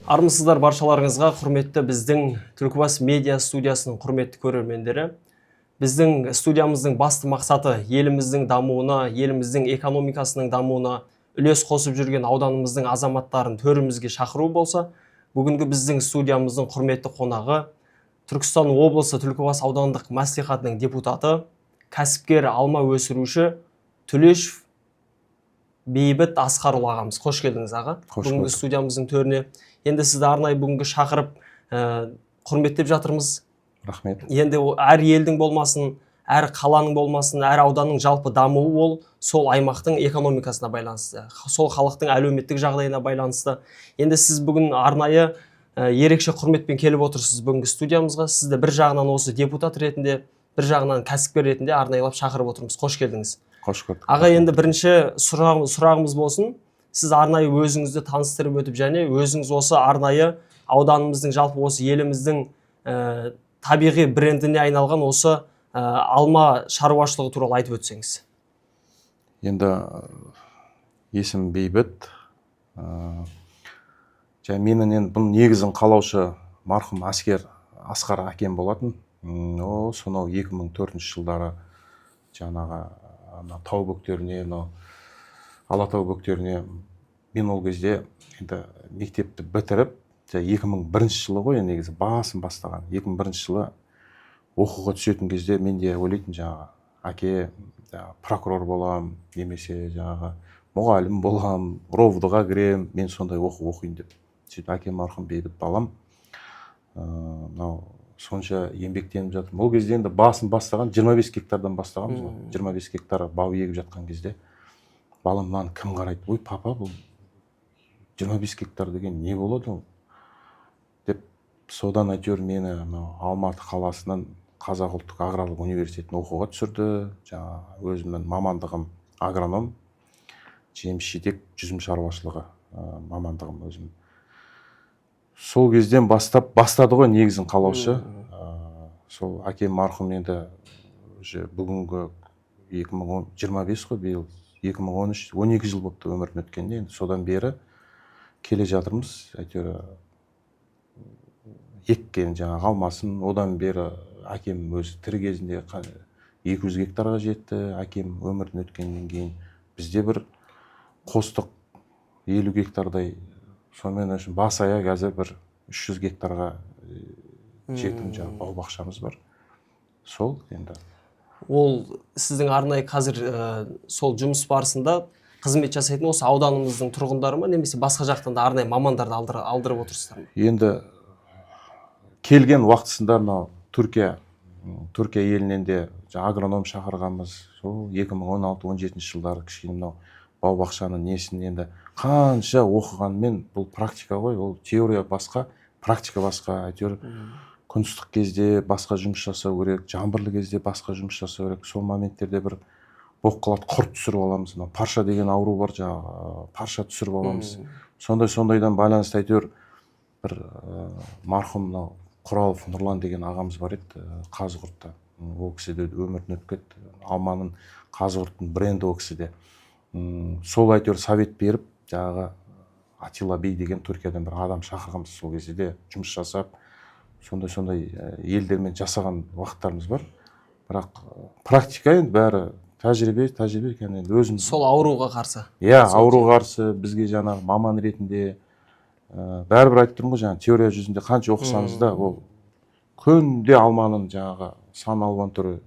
Армысыздар баршаларыңызға, құрметті біздің Түлкібас медиа студиясының құрметті көрермендері. Біздің студиямыздың басты мақсаты еліміздің дамуына, еліміздің экономикасының дамуына үлес қосып жүрген ауданымыздың азаматтарын төрімізге шақыру болса, бүгінгі біздің студиямыздың құрметті қонағы Түркістан облысы Түлкібас аудандық мәслихатының депутаты, кәсіпкер алма өсіруші Төлешов Бейбіт Асқарұлы ағамыз. Қош келдіңіз аға. Бүгінгі студиямыздың төріне. Енді сізді арнайы бүгінгі шақырып құрметтеп жатырмыз. Рахмет. Енді әр елдің болмасын, әр қаланың болмасын, әр ауданның жалпы дамуы ол сол аймақтың экономикасына байланысты, сол халықтың әлеуметтік жағдайына байланысты. Енді сіз бүгін арнайы ерекше құрметпен келіп отырсыз бүгінгі студиямызға. Сізді бір жағынан осы депутат ретінде, бір жағынан кәсіпкер ретінде арнайылап шақырып отырмыз. Қош келдіңіз. Қош көрдік. Аға, енді бірінші сұрағымыз болсын. Сіз арнайы өзіңізді таныстырып өтіп, және өзіңіз осы арнайы ауданымыздың, жалпы осы еліміздің табиғи брендіне айналған осы алма шаруашылығы туралы айтып өтсеңіз. Енді есім Бейбіт. Менің бұның негізін қалаушы марқұм Асқар әкем болатын. Сонау 2004 жылдары жаңағы тау бөктеріне, Алатау бөктеріне мен ол кезде енді мектепті бітіріп, 2001 жылы ғой, негізі басын бастаған. 2001 жылы оқуға түсетін кезде мен де ойлайтын, жаңағы әке прокурор болам, немесе жаңағы мұғалім болам, ровдыға кірем, мен сондай оқуын деп. Сөйтіп әкем марқұм Бейбіт балам сонша еңбектеніп жатырмын. Ол кезде енді басын бастаған 25 гектардан бастағанбыз ғой. 25 гектар бау егіп жатқан кезде балам, маған кім қарайды? Ой, папа, бұл 25 гектар деген не болады? Деп, содан әйтеуір мені Алматы қаласынан Қазақ ұлттық аграрлық университетін оқуға түсірді. Жаңа өзімнің мамандығым агроном, жеміс-жидек, жүзім шаруашылығы мамандығым өзім. Сол кезден бастады ғой негізін қалаушы. Сол әкем марқұм енді бүгінгі 2025 қой, биыл 2013, 12 жыл болыпты өмірден өткенде. Енді содан бері келе жатырмыз. Әйтеуір еккен жаңағы алмасын, одан бері әкем өзі тірі кезінде 200 гектарға жетті. Әкем өмірден өткеннен кейін бізде бір қостық 50 гектардай, сонымен үшін бас аяқ қазір бір 300 гектарға жетім жаңағы бау бақшамыз бар. Сол енді. Ол сіздің арнайы қазір сол жұмыс барысында қызмет жасайтын осы ауданымыздың тұрғындары ма, немесе басқа жақтан да арнайы мамандарды алдырып отырсыздар ма? Енді келген уақытысында Түркия елінен де агроном шақырғанбыз. Сол 2016-17 жылдары кішкене бау бақшаның несін енді қанша оқығанмен, бұл практика ғой, ол теория басқа, практика басқа. Әйтеуір күністік кезде басқа жұмыс жасау керек, жаңбырлы кезде басқа жұмыс жасау керек. Сол моменттерде бір боқ қалады, құрт түсіріп аламыз. Парша деген ауру бар, жаңағы парша түсіріп аламыз. Сондайдан байланысты әйтеуір бір марқұм Құралов Нұрлан деген ағамыз бар еді, Қазығұртта. Ол кісіде өмірден өтіп кетті. Алманың Қазығұрттың бренді ол кісіде. Сол әйтеуір совет беріп, жаңағы Атила Бей деген Түркиядан бір адам шақырғанбыз. Сол кезде де жұмыс жасап, сондай елдермен жасаған уақыттарымыз бар. Бірақ практика енді бәрі тәжірибе екен енді өзіміз. Сол ауруға қарсы. Иә, ауруға қарсы бізге жаңағы маман ретінде бәрібір айтып тұрмын ғой, жаңағы теория жүзінде қанша оқысаңыз да, ол күнде алманың жаңағы сан алуан түрі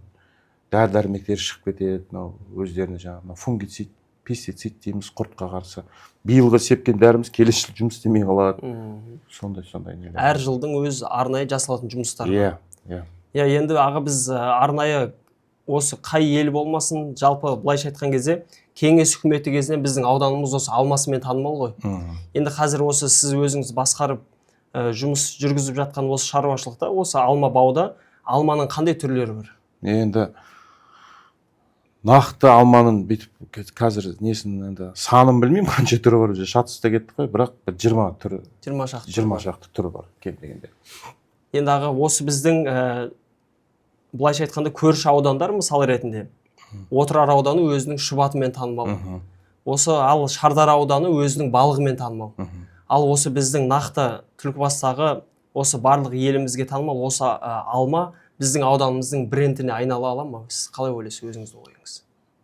дәрі-дәрмектері шығып кетеді. Өздеріне жаңағы фунгицид, пестицид дейміз, құртқа қарсы. Биылғы сепкен дәріміз келесі жыл жұмыс істемей қалады. Сондай нелер. Әр жылдың өз арнайы жасалатын жұмыстары. Иә. Енді аға, біз арнайы осы қай ел болмасын, жалпы былайша айтқан кезде кеңес үкіметі кезінен біздің ауданымыз осы алмасымен танымал ғой. Енді қазір осы сіз өзіңіз басқарып жұмыс жүргізіп жатқан осы шаруашылықта, осы алма бауда алманың қандай түрлері бар? Енді нақты алманың бүйтіп қазір несін енді санын білмеймін, қанша түрі бар, шатыста кеттік қой, бірақ 20 түрі, 20 шақты түрі бар кем дегенде. Енді аға, осы біздің былайша айтқанда көрші аудандар мысалы ретінде Отырар ауданы өзінің шұбатымен танымал. Осы ал Шардара ауданы өзінің балығымен танымал. Ал осы біздің нақты Түлкібастағы осы барлық елімізге танымал осы алма біздің ауданымыздың брендіне айнала ала ма? Сіз қалай ойлайсыз, өзіңіздің ойыңыз?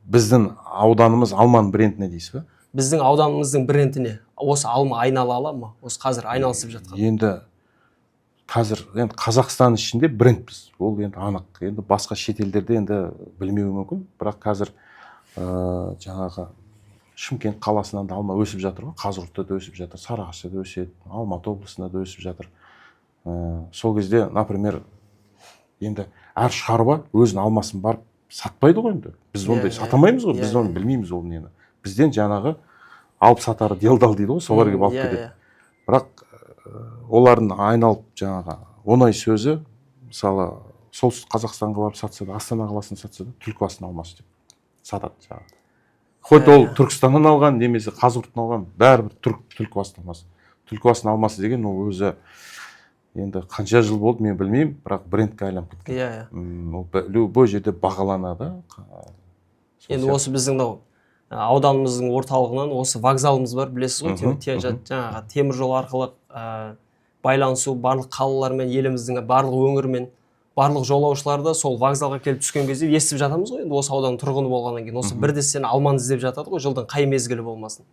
Біздің ауданымыз алманың брендіне дейсіз ба? Біздің ауданымыздың брендіне осы алма айнала ала ма? Осы қазір айналысып жатқан. Енді қазір енді Қазақстан ішінде брендпіз. Ол енді анық. Енді басқа шетелдерде енді білмеуі мүмкін. Бірақ қазір жаңағы Шымкент қаласынан да алма өсіп жатыр ғой. Қазығұртта да өсіп жатыр, Сарыағашта да өседі, Алматы облысында да өсіп жатыр. Сол кезде, например, енді әр шаруа өзінің алмасын барып сатпайды ғой енді. Біз ондай сатамаймыз ғой, біз оны білмейміз ол нені. Бізден жаңағы алып сатары делдал дейді ғой, солар келіп алып кетеді. Бірақ олардың айналып жаңағы оңай сөзі, мысалы, солтүстік Қазақстанға барып сатса да, Астана қаласын сатса да, Түлкібастың алмасы деп сатады жаңағы. Хоть ол Түркістаннан алған, немесе Қазығұрттан алған, бәрібір Түлкібастың алмасы. Түлкібастың алмасы деген ол өзі енді қанша жыл болды мен білмеймін, бірақ брендке айланып кеткен. Бұл жерде бағаланады. Енді осы біздің ауданымыздың орталығынан осы вокзалымыз бар, білесіз ғой, жаңағы темір жол арқылы байланысу барлық қалалармен, еліміздің барлық өңірмен, барлық жолаушыларды сол вокзалға келіп түскен кезде естіп жатамыз ғой. Енді осы ауданның тұрғыны болғаннан кейін осы бірде сені алманы іздеп жатады ғой, жылдың қай мезгілі болмасын.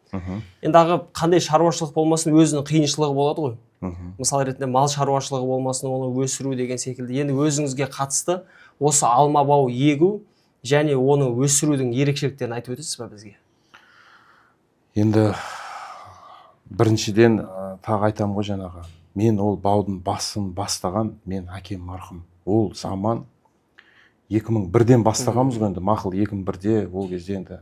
Енді ағы қандай шаруашылық болмасын, өзінің қиыншылығы болады ғой. Мысал ретінде мал шаруашылығы болмасын, оны өсіру деген секілді. Енді өзіңізге қатысты осы алма бау егу және оны өсірудің ерекшеліктерін айтып өтесіз ба бізге? Енді біріншіден тағы айтамын ғой, жаңағы мен ол баудың басын бастаған мен әкем марқұм. Ол заман 2001-ден бастағанбыз ғой, енді мақұл 2001-де ол кезде енді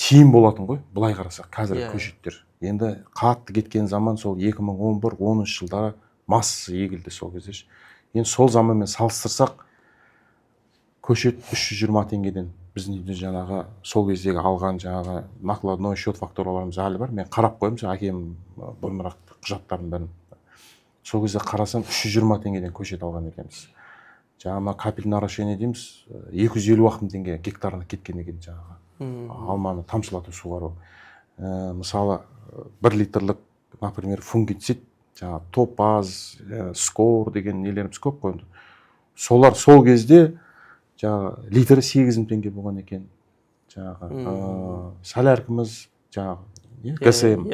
тиын болатын ғой, былай қарасақ қазіргі көшеттер. Енді қатты кеткен заман сол 2011-13 жылдары массасы егілді сол кезде. Енді сол заманмен салыстырсақ көшет 320 теңгеден біздің үйде жаңағы сол кездегі алған жаңағы накладной счет фактураларымыз әлі бар. Мен қарап қойым, әкем бұрынырақ құжаттарын бәрін. Сол кезде қарасам 320 теңгеден көшет алған екенбіз. Жаңағы капельное орошение дейміз, 250 теңге гектарына кеткен екен жаңағы. Алманы тамшылату суғару. Мысалы 1 литрлік, например, фунгицид, жаңағы топаз, скор деген нелеріміз көп қойды. Солар сол кезде жаңағы литрі 8 теңге болған екен. Жаңағы соляркіміз, жаңағы ГСМ.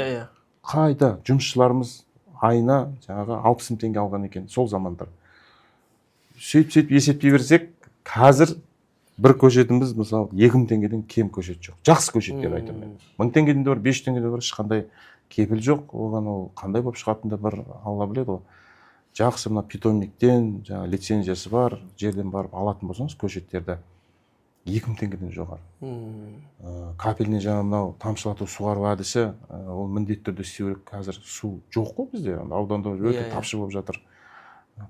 Қайда жұмысшыларымыз айына жаңағы 60 теңге алған екен сол замандар. Сөйтіп есептей берсек, қазір бір көшетіміз мысалы 2000 теңгеден кем көшет жоқ. Жақсы көшеттер айтамын. 1000 теңгеден де бар, 500 теңгеден де бар, ешқандай кепіл жоқ. Оған ол қандай болып шығатынын да бір Алла біледі ғой. Жақсы мына питомниктен, жаңағы лицензиясы бар, жерден барып алатын болсаңыз көшеттерді 2000 теңгеден жоғары. Капельный жаңағы мынау тамшылату суғару әдісі, ол міндетті түрде істеу керек. Қазір су жоқ қой бізде, ауданда өте тапшы болып жатыр.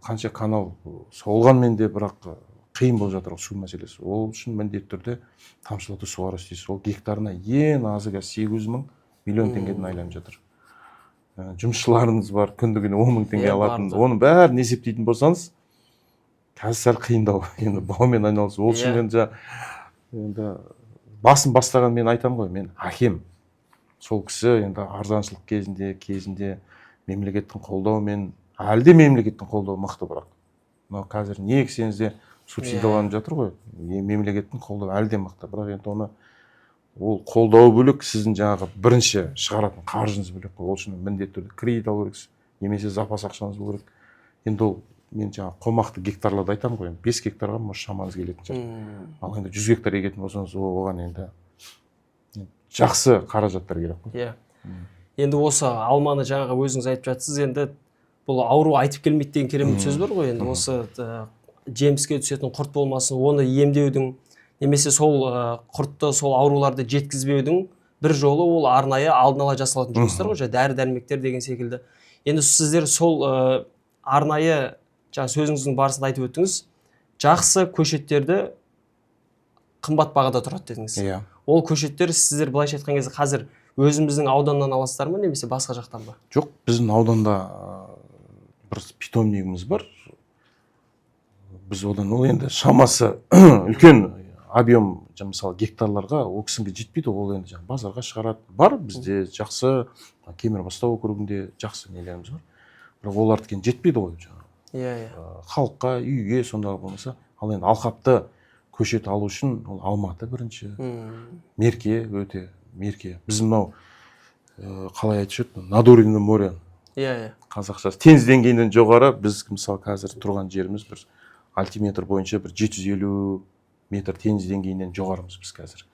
Қанша канал солғанмен де бірақ қиын болып жатыр су мәселесі. Ол үшін міндетті түрде тамшылату суғару істейсіз. Ол гектарына ең азы 800 мың миллион теңгеден айланып жатыр. Жұмысшыларыңыз бар, күндігіне 10 мың теңге алатын. Оның бәрін есептейтін болсаңыз, қазір сәл қиындау. Енді баумен айналысу. Ол үшін енді басын бастаған мен айтамын ғой, мен әкем. Сол кісі енді арзаншылық кезінде мемлекеттің қолдауымен, әлде мемлекеттің қолдауы мықты бірақ. Қазір не ексеңізде субсидияланып жатыр ғой. Мемлекеттің қолдауы әлде мықты, бірақ енді оны ол қолдауы бөлек, сіздің жаңағы бірінші шығаратын қаржыңыз бөлек. Ол үшін міндетті түрде кредит алу керексіз, немесе запас ақшаңыз болу керек. Енді ол мен жаңағы қомақты гектарларды айтамын ғой, 5 гектарға шамаңыз келетін шығар. Ал енді 100 гектар егетін болсаңыз, оған енді жақсы қаражаттар керек қой. Енді осы алманы жаңағы өзіңіз айтып жатсыз, енді бұл ауру айтып келмейді деген керемет сөз бар ғой. Енді осы жеміске түсетін құрт болмасын, оны емдеудің, немесе сол құртты, сол ауруларды жеткізбеудің бір жолы ол арнайы алдын ала жасалатын жұмыстар ғой, дәрі-дәрмектер деген секілді. Енді сіздер сол арнайы жаңа сөзіңіздің барысында айтып өттіңіз, жақсы көшеттерді қымбат бағада тұрады дедіңіз. Ол көшеттер сіздер былайша айтқан кезде қазір өзіміздің ауданнан аласыздар ма, немесе басқа жақтан ба? Жоқ, біздің ауданда бір питомнигіміз бар. Біз одан ол енді шамасы үлкен объем мысалы гектарларға ол кісіге жетпейді, ол енді жаңағы базарға шығарады. Бар бізде жақсы Кемербастау округінде жақсы нелеріміз бар. Бірақ олардікі жетпейді ғой жаңағы. Иә. Халыққа, үйге сондай болмаса, ал енді алқапты көшет алу үшін ол Алматы бірінші. Мерке өте мерке. Біз мынау қалай айтушы еді, Надуринное море. Иә. Қазақшасы теңіз деңгейінен жоғары. Біз мысалы қазір тұрған жеріміз бір альтиметр бойынша бір 750 метр теңіз деңгейінен жоғарымыз біз қазір.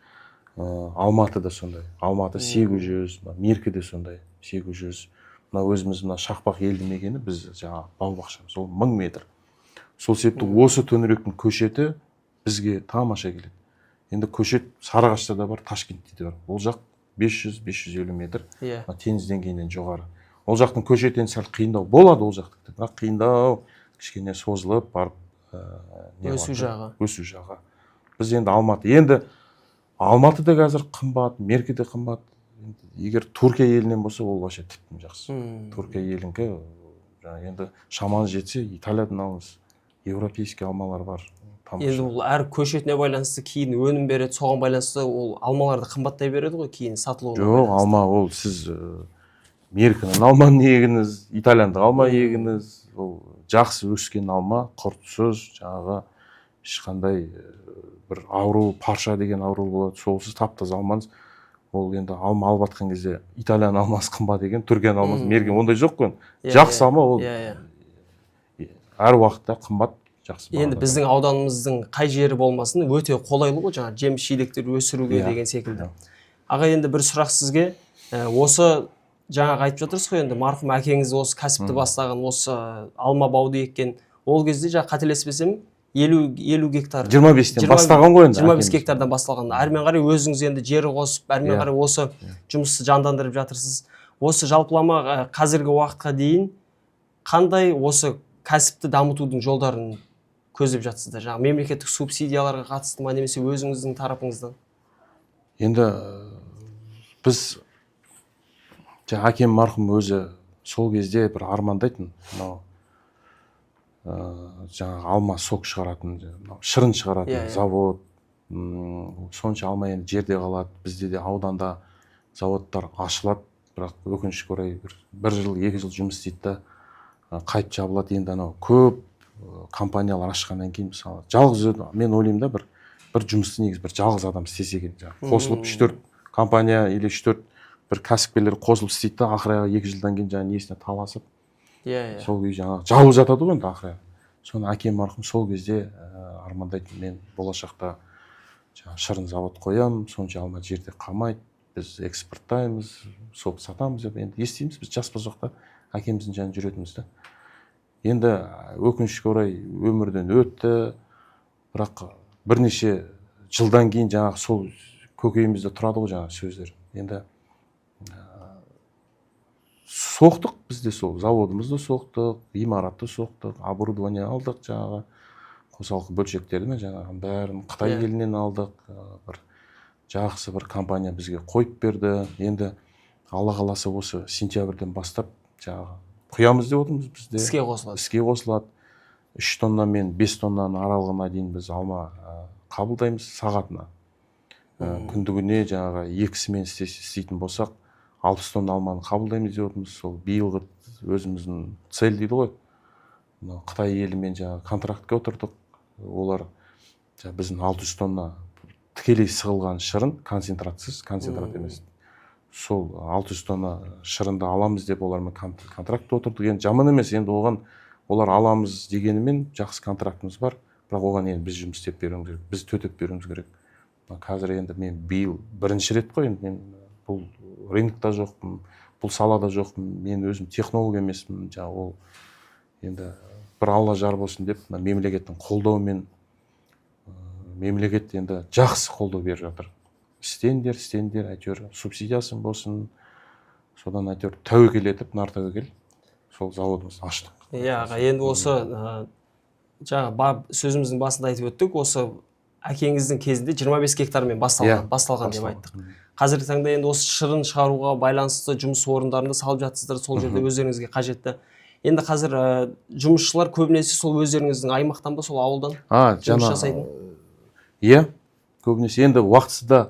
Алматы да сондай. Алматы 800, Мерке де сондай 800. Мына өзіміз мына Шақпақ елді мекені біз жаңа бау-бақшамыз ол 1000 метр. Сол себепті осы төңіректің көшеті бізге тамаша келеді. Енді көшет Сарыағашта да бар, Ташкентте де бар. Ол жақ 500-550 метр. Теңіз деңгейінен жоғары. Ол жақтың көшеттен сәл қиындау болады ол жақтың. Бірақ қиындау кішкене созылып барып өсу жағы. Біз енді Алматы. Енді Алматыда қазір қымбат, Меркеде қымбат. Егер Түркия елінен болса, ол вообще тіптен жақсы. Түркия елінкі енді шамаңыз жетсе, Италиядан алыңыз. Европейский алмалар бар. Енді ол әр көшетіне байланысты кейін өнім береді, соған байланысты ол алмаларды қымбаттай береді ғой, кейін сатылуына байланысты. Жоқ, алма ол сіз Меркінің алманы егіңіз, Италияндық алма егіңіз, ол жақсы өскен алма, құртсыз, жаңағы ешқандай бір ауру, парша деген ауру болады, солсыз таптаз алмаңыз. Ол енді алма алып атқан кезде Италияның алмасы қымбат деген, Түркияның алмасы мерген, ондай жоқ қой. Жақсы алма ол әр уақытта қымбат. Енді біздің ауданымыздың қай жері болмасын өте қолайлы ғой, жаңа жеміс жидектер өсіруге деген секілді. Аға, енді бір сұрақ сізге. Осы жаңағы айтып жатырсыз ғой, енді марқұм әкеңіз осы кәсіпті бастаған, осы алма бауды еккен. Ол кезде жаңа қателеспесем 50 гектар 25-тен бастаған ғой енді. 25 гектардан басталған. Әрмен қарай өзіңіз енді жері қосып, әрмен қарай осы жұмысты жандандырып жатырсыз. Осы жалпылама қазіргі уақытқа дейін қандай осы кәсіпті дамытудың жолдарын көздеп жатсыздар? Жаңағы мемлекеттік субсидияларға қатысты ма, немесе өзіңіздің тарапыңыздан? Енді біз әкем марқұм өзі сол кезде бір армандайтын, жаңағы алма сок шығаратын, шырын шығаратын завод. Сонша алма енді жерде қалады, бізде де ауданда заводтар ашылады, бірақ өкінішке орай бір жыл, 2 жыл жұмыс істейді да қайт жабылады. Енді анау көп компаниялар ашқаннан кейін, мысалы, жалғыз мен ойлаймын да бір жұмысты негізі бір жалғыз адам істесе екен. Қосылып 3-4 компания или 3-4 бір кәсіпкерлер қосылып істейді да, ақыры 2 жылдан кейін жаңа несіне таласып, сол күй жаңағы жабылып жатады ғой енді ақыры. Соны әкем марқұм сол кезде армандайтын, мен болашақта шырын завод қоям, сонша алма жерде қалмайды, біз экспорттаймыз, сок сатамыз деп енді естиміз, біз жас болсақ та әкеміздің жанында жүретінбіз да. Енді өкінішке орай өмірден өтті, бірақ бірнеше жылдан кейін жаңағы сол көкейімізде тұрады ғой жаңағы сөздер. Енді соқтық, бізде сол заводымызды соқтық, имаратты соқтық, оборудование алдық, жаңағы қосалқы бөлшектерді жаңағы бәрін Қытай елінен алдық, бір жақсы бір компания бізге қойып берді. Енді Алла қаласа осы сентябрьден бастап жаңағы құямыз деп отырмыз бізде. Іске қосылады. 3 тонна мен 5 тоннаның аралығына дейін біз алма қабылдаймыз сағатына. Күндігіне жаңағы 2-сімен істейтін болсақ, 60 тонна алманы қабылдаймыз деп отырмыз. Сол биылғы өзіміздің цель дейді ғой. Қытай елімен жаңағы контрактқа отырдық. Олар біздің 600 тонна тікелей сығылған шырын, концентратсыз, концентрат емес. Сол 600 тонна шырынды аламыз деп олармен контрактқа отырдық. Енді жаман емес, енді оған олар аламыз дегенімен жақсы контрактымыз бар. Бірақ оған енді біз жұмыс істеп беруіміз керек, біз төтеп беруіміз керек. Қазір енді мен биыл бірінші рет қой, енді мен бұл рынокта жоқпын, бұл салада жоқпын, мен өзім технолог емеспін. Ол енді бір Алла жар болсын деп мемлекеттің қолдауымен, мемлекет енді жақсы қолдау беріп жатыр. Істеңдер, әйтеуір субсидиясын болсын, содан әйтеуір тәуекел етіп, нар тәуекел, сол заводымызды аштық. Енді осы жаңа сөзіміздің басында айтып өттік, осы әкеңіздің кезінде 25 гектармен басталған деп айттық. Қазіргі таңда енді осы шырын шығаруға байланысты жұмыс орындарында салып жатсыздар, сол жерде өздеріңізге қажетті. Енді қазір жұмысшылар көбінесе сол өздеріңіздің аймақтан ба, сол ауылдан жұмыс жасайтын? көбінесе енді уақытысында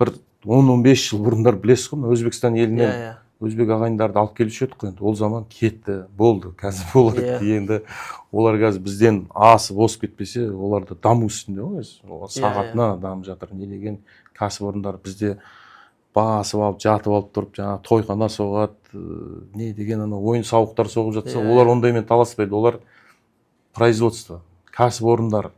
бір 10-15 жыл бұрындар білесіз ғой, Өзбекстан елінен Иә, өзбек ағайындарды алып келуші едік қой, енді ол заман кетті, болды, қазір олар енді олар қазір бізден асып озып кетпесе, олар да даму үстінде ғой, олар сағатына дамып жатыр. Не деген кәсіпорындар бізде басып алып, жатып алып тұрып, жаңағы тойхана соғады, не деген ана ойын сауықтар соғып жатса, олар ондаймен таласпайды, олар производство, кәсіпорындар,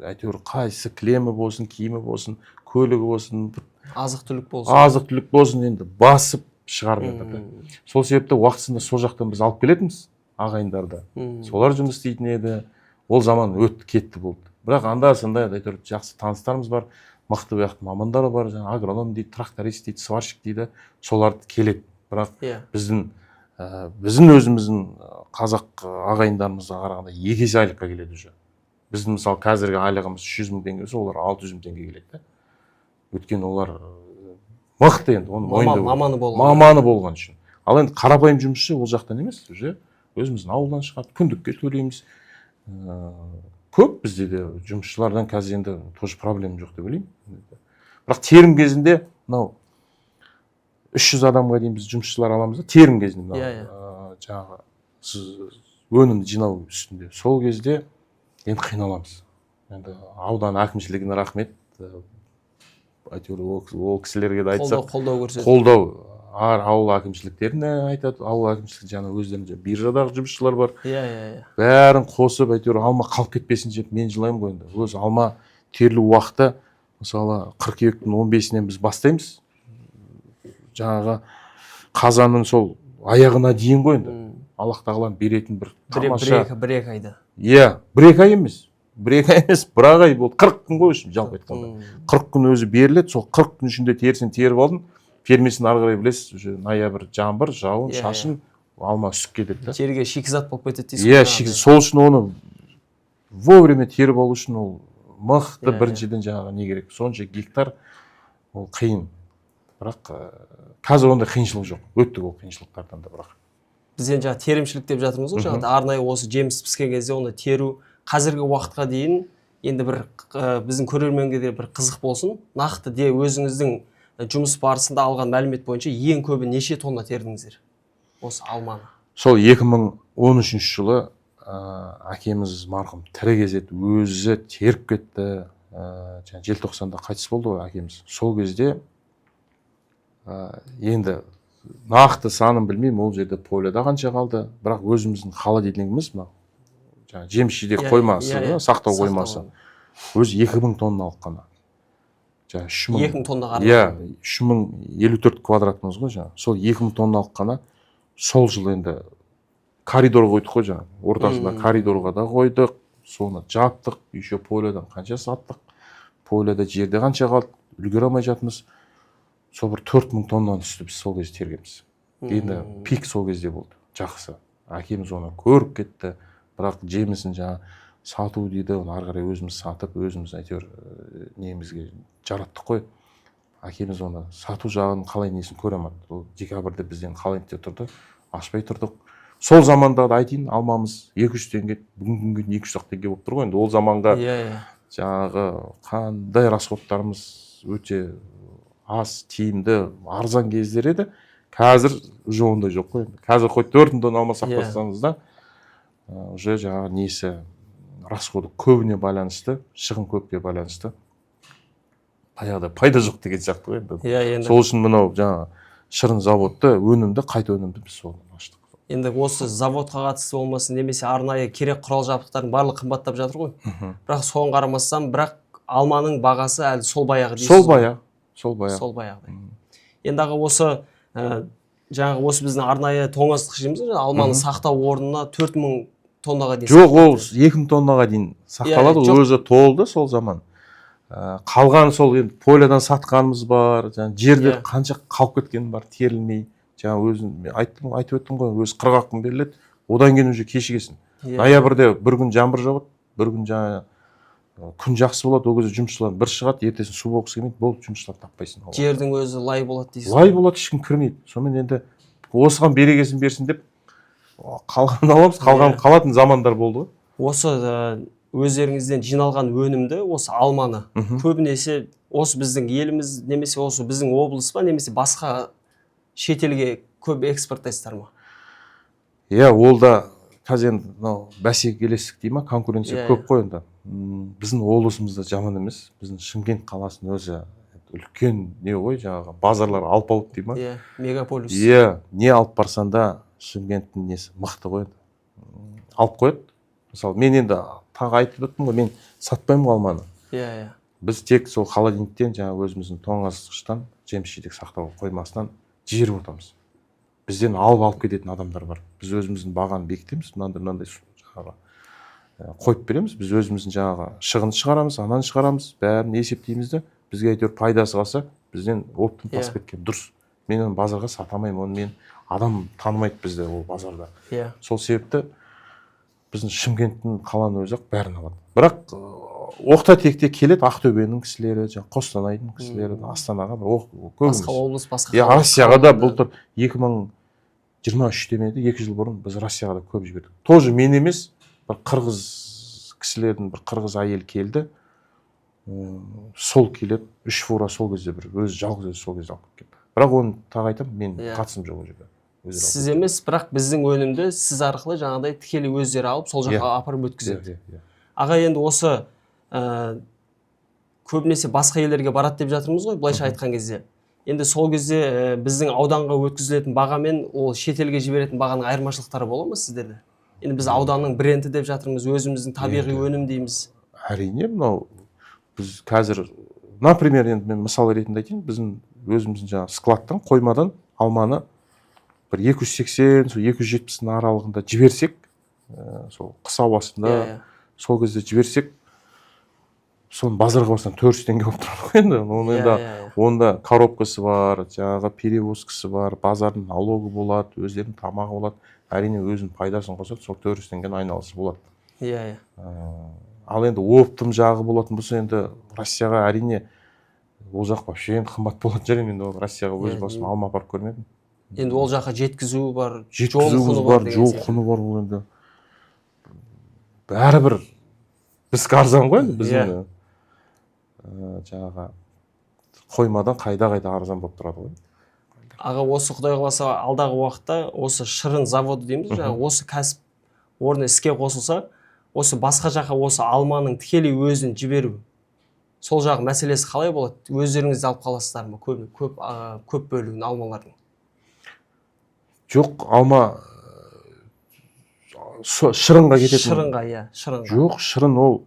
әйтеуір қайсы кілемі болсын, киімі болсын, көлігі болсын, азық-түлік болсын, енді басып шығарып жатыр. Сол себепті уақытысында сол жақтан біз алып келетінбіз ағайындарды. Солар жұмыс істейтін еді. Ол заман өтті, кетті болды. Бірақ анда-санда әйтеуір жақсы таныстарымыз бар, мықты мамандар бар, жаңа агроном дейді, тракторист дейді, сварщик дейді, солар келеді. Бірақ біздің өзіміздің қазақ ағайындарымызға қарағанда 2 есе айлыққа келеді уже. Біздің мысалы қазіргі айлығымыз 300 мың теңге болса, олар 600 мың теңге келеді. Өйткені олар мықты енді, маманы болған үшін. Ал енді қарапайым жұмысшы ол жақтан емес, уже өзіміздің ауылдан шығады, күндікке төлейміз. Көп бізде де жұмысшылардан қазір енді тоже проблема жоқ деп ойлаймын. Бірақ терім кезінде мынау 300 адамға дейін біз жұмысшылар аламыз да, терім кезінде жаңағы өнімді жинау үстінде. Сол кезде енді қиналамыз. Енді аудан әкімшілігіне рахмет. Әйтеуір ол кісілерге де айтсақ, қолдау ауыл әкімшіліктеріне айтады, ауыл әкімшілік жаңа өздерінде биржадағы жұмысшылар бар. Бәрін қосып, әйтеуір алма қалып кетпесін деп мен жылаймын ғой енді. Өз алма терілу уақыты, мысалы қыркүйектің 15-нен біз бастаймыз. Жаңағы қазанның сол аяғына дейін ғой енді. Аллах тағаланың беретін бір тамаша. Бір-екі айда. Иә, бір-екі ай емес. Бір-екі ай емес, бір ай болды. 40 күн ғой үшін жалпы айтқанда. 40 күн өзі беріледі, сол 40 күн ішінде терісін теріп алдым. Фермесін ары қарай білесіз, уже ноябрь жаңбыр, жауын, шашын, алма үсіп кетеді. Жерге шикізат болып кетеді дейсіз. Иә, шикізат. Сол үшін оны вовремя теріп алу үшін ол мықты біріншіден жаңағы не керек. Сонша гектар ол қиын. Бірақ қазір ондай қиыншылық жоқ. Өттік ол қиыншылықтардан да бірақ. Біз енді жаңа теримшілік деп жатырмыз ғой, жаңа арнайы осы жеміс піскен кезде оны теру қазіргі уақытқа дейін енді бір біздің көрерменге де бір қызық болсын. Нақты де өзіңіздің жұмыс барысында алған мәлімет бойынша ең көбі неше тонна тердіңіздер осы алманы? Сол 2013 жылы әкеміз марқұм тірі кезінде өзі теріп кетті. Желтоқсанда қайтыс болды ғой әкеміз. Сол кезде енді нақты санын білмеймін, ол жерде поляда қанша қалды, бірақ өзіміздің холодильнигіміз мынау жеміс-жидек қоймасы, сақтау қоймасы өзі 2000 тонналық қана. 2000 тоннаға арналған. Иә, 3054 квадратымыз ғой жаңа. Сол 2000 тонналық қана сол жыл енді коридор қойдық қой жаңа. Ортасында коридорға да қойдық, соны жаптық, еще полядан қанша саттық. Поляда жерде қанша қалды, үлгере алмай жатырмыз. Сол бір 4000 тоннаны үсті біз сол кезде тергеміз. Енді пик сол кезде болды. Жақсы. Әкеміз оны көріп кетті. Бірақ жемісін жаңа сату дейді, оны ары қарай өзіміз сатып, өзіміз әйтеуір немізге жараттық қой. Әкеміз оны сату жағын қалай несін көре алмады. Ол декабрьде бізден қалайынды деп тұрды, ашпай тұрдық. Сол заманда да айтайын, алмамыз 200 теңге, бүгінгі күн 200 теңге болып тұр ғой. Енді ол заманға жаңағы қандай расходтарымыз өте аз, тиімді, арзан кездер еді. Қазір уже ондай жоқ қой. Қазір хоть 4 тонна алма сақтасаңыз да, уже жаңағы несі расходы көбіне байланысты, шығын көпке байланысты. Баяғыда пайда жоқ деген сияқты ғой. Сол үшін мынау жаңағы шырын заводты, өнімді, қайта өнімді біз соны аштық. Енді осы заводқа қатысты болмасын, немесе арнайы керек құрал жабдықтардың барлығы қымбаттап жатыр ғой. Бірақ соған қарамастан, бірақ алманың бағасы әлі сол баяғы дейсіз. Сол баяғы. Енді аға осы жаңағы осы біздің арнайы тоңазытқыш дейміз, алманы сақтау орнына 4000 тоннаға дейін. Жоқ, ол 2000 тоннаға дейін сақталады, өзі толды сол zaman. Қалған сол енді полядан сатқанымыз бар, жерде қанша қалып кеткен бар, терілмей. Жаңа өзім айтып өттім ғой, өзі 40 күн беріледі, одан кейін уже кешігесің. Ноябрьде бір күн жаңбыр жауады, бір күн жаңа күн жақсы болады, ол кезде жұмысшылар бір шығады, ертесін су болғысы келмейді, болып жұмысшылар таппайсың. Жердің өзі лай болады дейсіз. Лай болады, ешкім кірмейді. Сонымен енді осыған берекесін берсін деп қалған аламыз, қалған қалатын замандар болды ғой. Осы өздеріңізден жиналған өнімді, осы алманы көбінесе осы біздің еліміз немесе осы біздің облыс па немесе басқа шетелге көп экспорттайсыздар ма? Иә, ол да қазір енді мынау бәсекелестік дей ма, конкуренция көп қой енді. Біздің облысымызда жаман емес. Біздің Шымкент қаласының өзі үлкен не ғой, жаңағы базарлар алпауыт дей ма? Иә, мегаполис. Иә, не алып барсан да Шымкенттің несі мықты ғой енді. Алып қояды. Мысалы, мен енді тағы айтып өттім ғой, мен сатпаймын ғой алманы. Иә. Біз тек сол холодильниктен жаңағы өзіміздің тоңазытқыштан жеміс-жидек сақтау қоймасынан жіберіп отырамыз. Бізден алып кететін адамдар бар. Біз өзіміздің бағаны бекітеміз, мынандай жаңағы қойып береміз. Біз өзіміздің жаңағы шығын шығарамыз, ананы шығарамыз, бәрін есептейміз де бізге әйтеуір пайдасы қалса, бізден оптым тасып кеткен дұрыс. Мен оны базарға сатамаймын, оны мен адам танымайды бізде ол базарда. Иә. Сол себепті біздің Шымкенттің қаланың өзі бәрін алады. Бірақ оқта-текте келеді Ақтөбенің кісілері, Қостанайдың кісілері, Астанаға көбіміз. Басқа облыс, басқа қала. Россияға да былтыр 2023-те ме еді, 2 жыл бұрын біз Россияға да көп жібердік. Тоже мен емес, бір қырғыз кісілердің бір қырғыз әйел келді. Сол келеді, 3 фура сол кезде бір өзі жалғыз сол кезде алып кеткен. Бірақ оны тағы айтамын, мен қатысым жоқ ол жерде. Сіз емес, бірақ біздің өнімді сіз арқылы жаңағыдай тікелей өздері алып, сол жаққа апарып өткізеді. Аға, енді осы көбінесе басқа елдерге барады деп жатырмыз ғой, былайша айтқан кезде. Енді сол кезде біздің ауданға өткізілетін бағамен ол шетелге жіберетін бағаның айырмашылықтары бола ма сіздерде? Енді біз ауданның бренді деп жатырмыз, өзіміздің табиғи өнім дейміз. Әрине, мынау біз қазір, например, енді мен мысал ретінде айтайын, біздің өзіміздің жаңағы складтан, қоймадан алманы бір 280-270 аралығында жіберсек, сол қыс ауасында сол кезде жіберсек, соны базарға барсаң 400 теңге болып тұрады ғой енді. Онда коробкасы бар, жаңағы перевозкасы бар, базардың налогы болады, өздерінің тамағы болады. Әрине өзінің пайдасын қосады, сол 400 теңгенің айналысы болады. Иә. Ал енді оптым жағы болатын болса, енді Россияға әрине ол жақ вообще енді қымбат болатын шығар, енді Россияға өз басым алма апарып көрмедім. Енді ол жаққа жеткізу бар, жеткізуіміз бар, жол құны бар, ол енді бәрібір біз арзан ғой енді, біздің жаңағы қоймадан қайда арзан болып тұрады ғой. Аға, осы Құдай қаласа алдағы уақытта осы шырын заводы дейміз, жаңағы осы кәсіп орны іске қосылса, осы басқа жаққа осы алманың тікелей өзін жіберу, сол жағы мәселесі қалай болады? Өздеріңізді алып қаласыздар ма? Көп бөлігін алмалардың? Жоқ, алма шырынға кететін. Шырынға, иә, шырынға. Жоқ,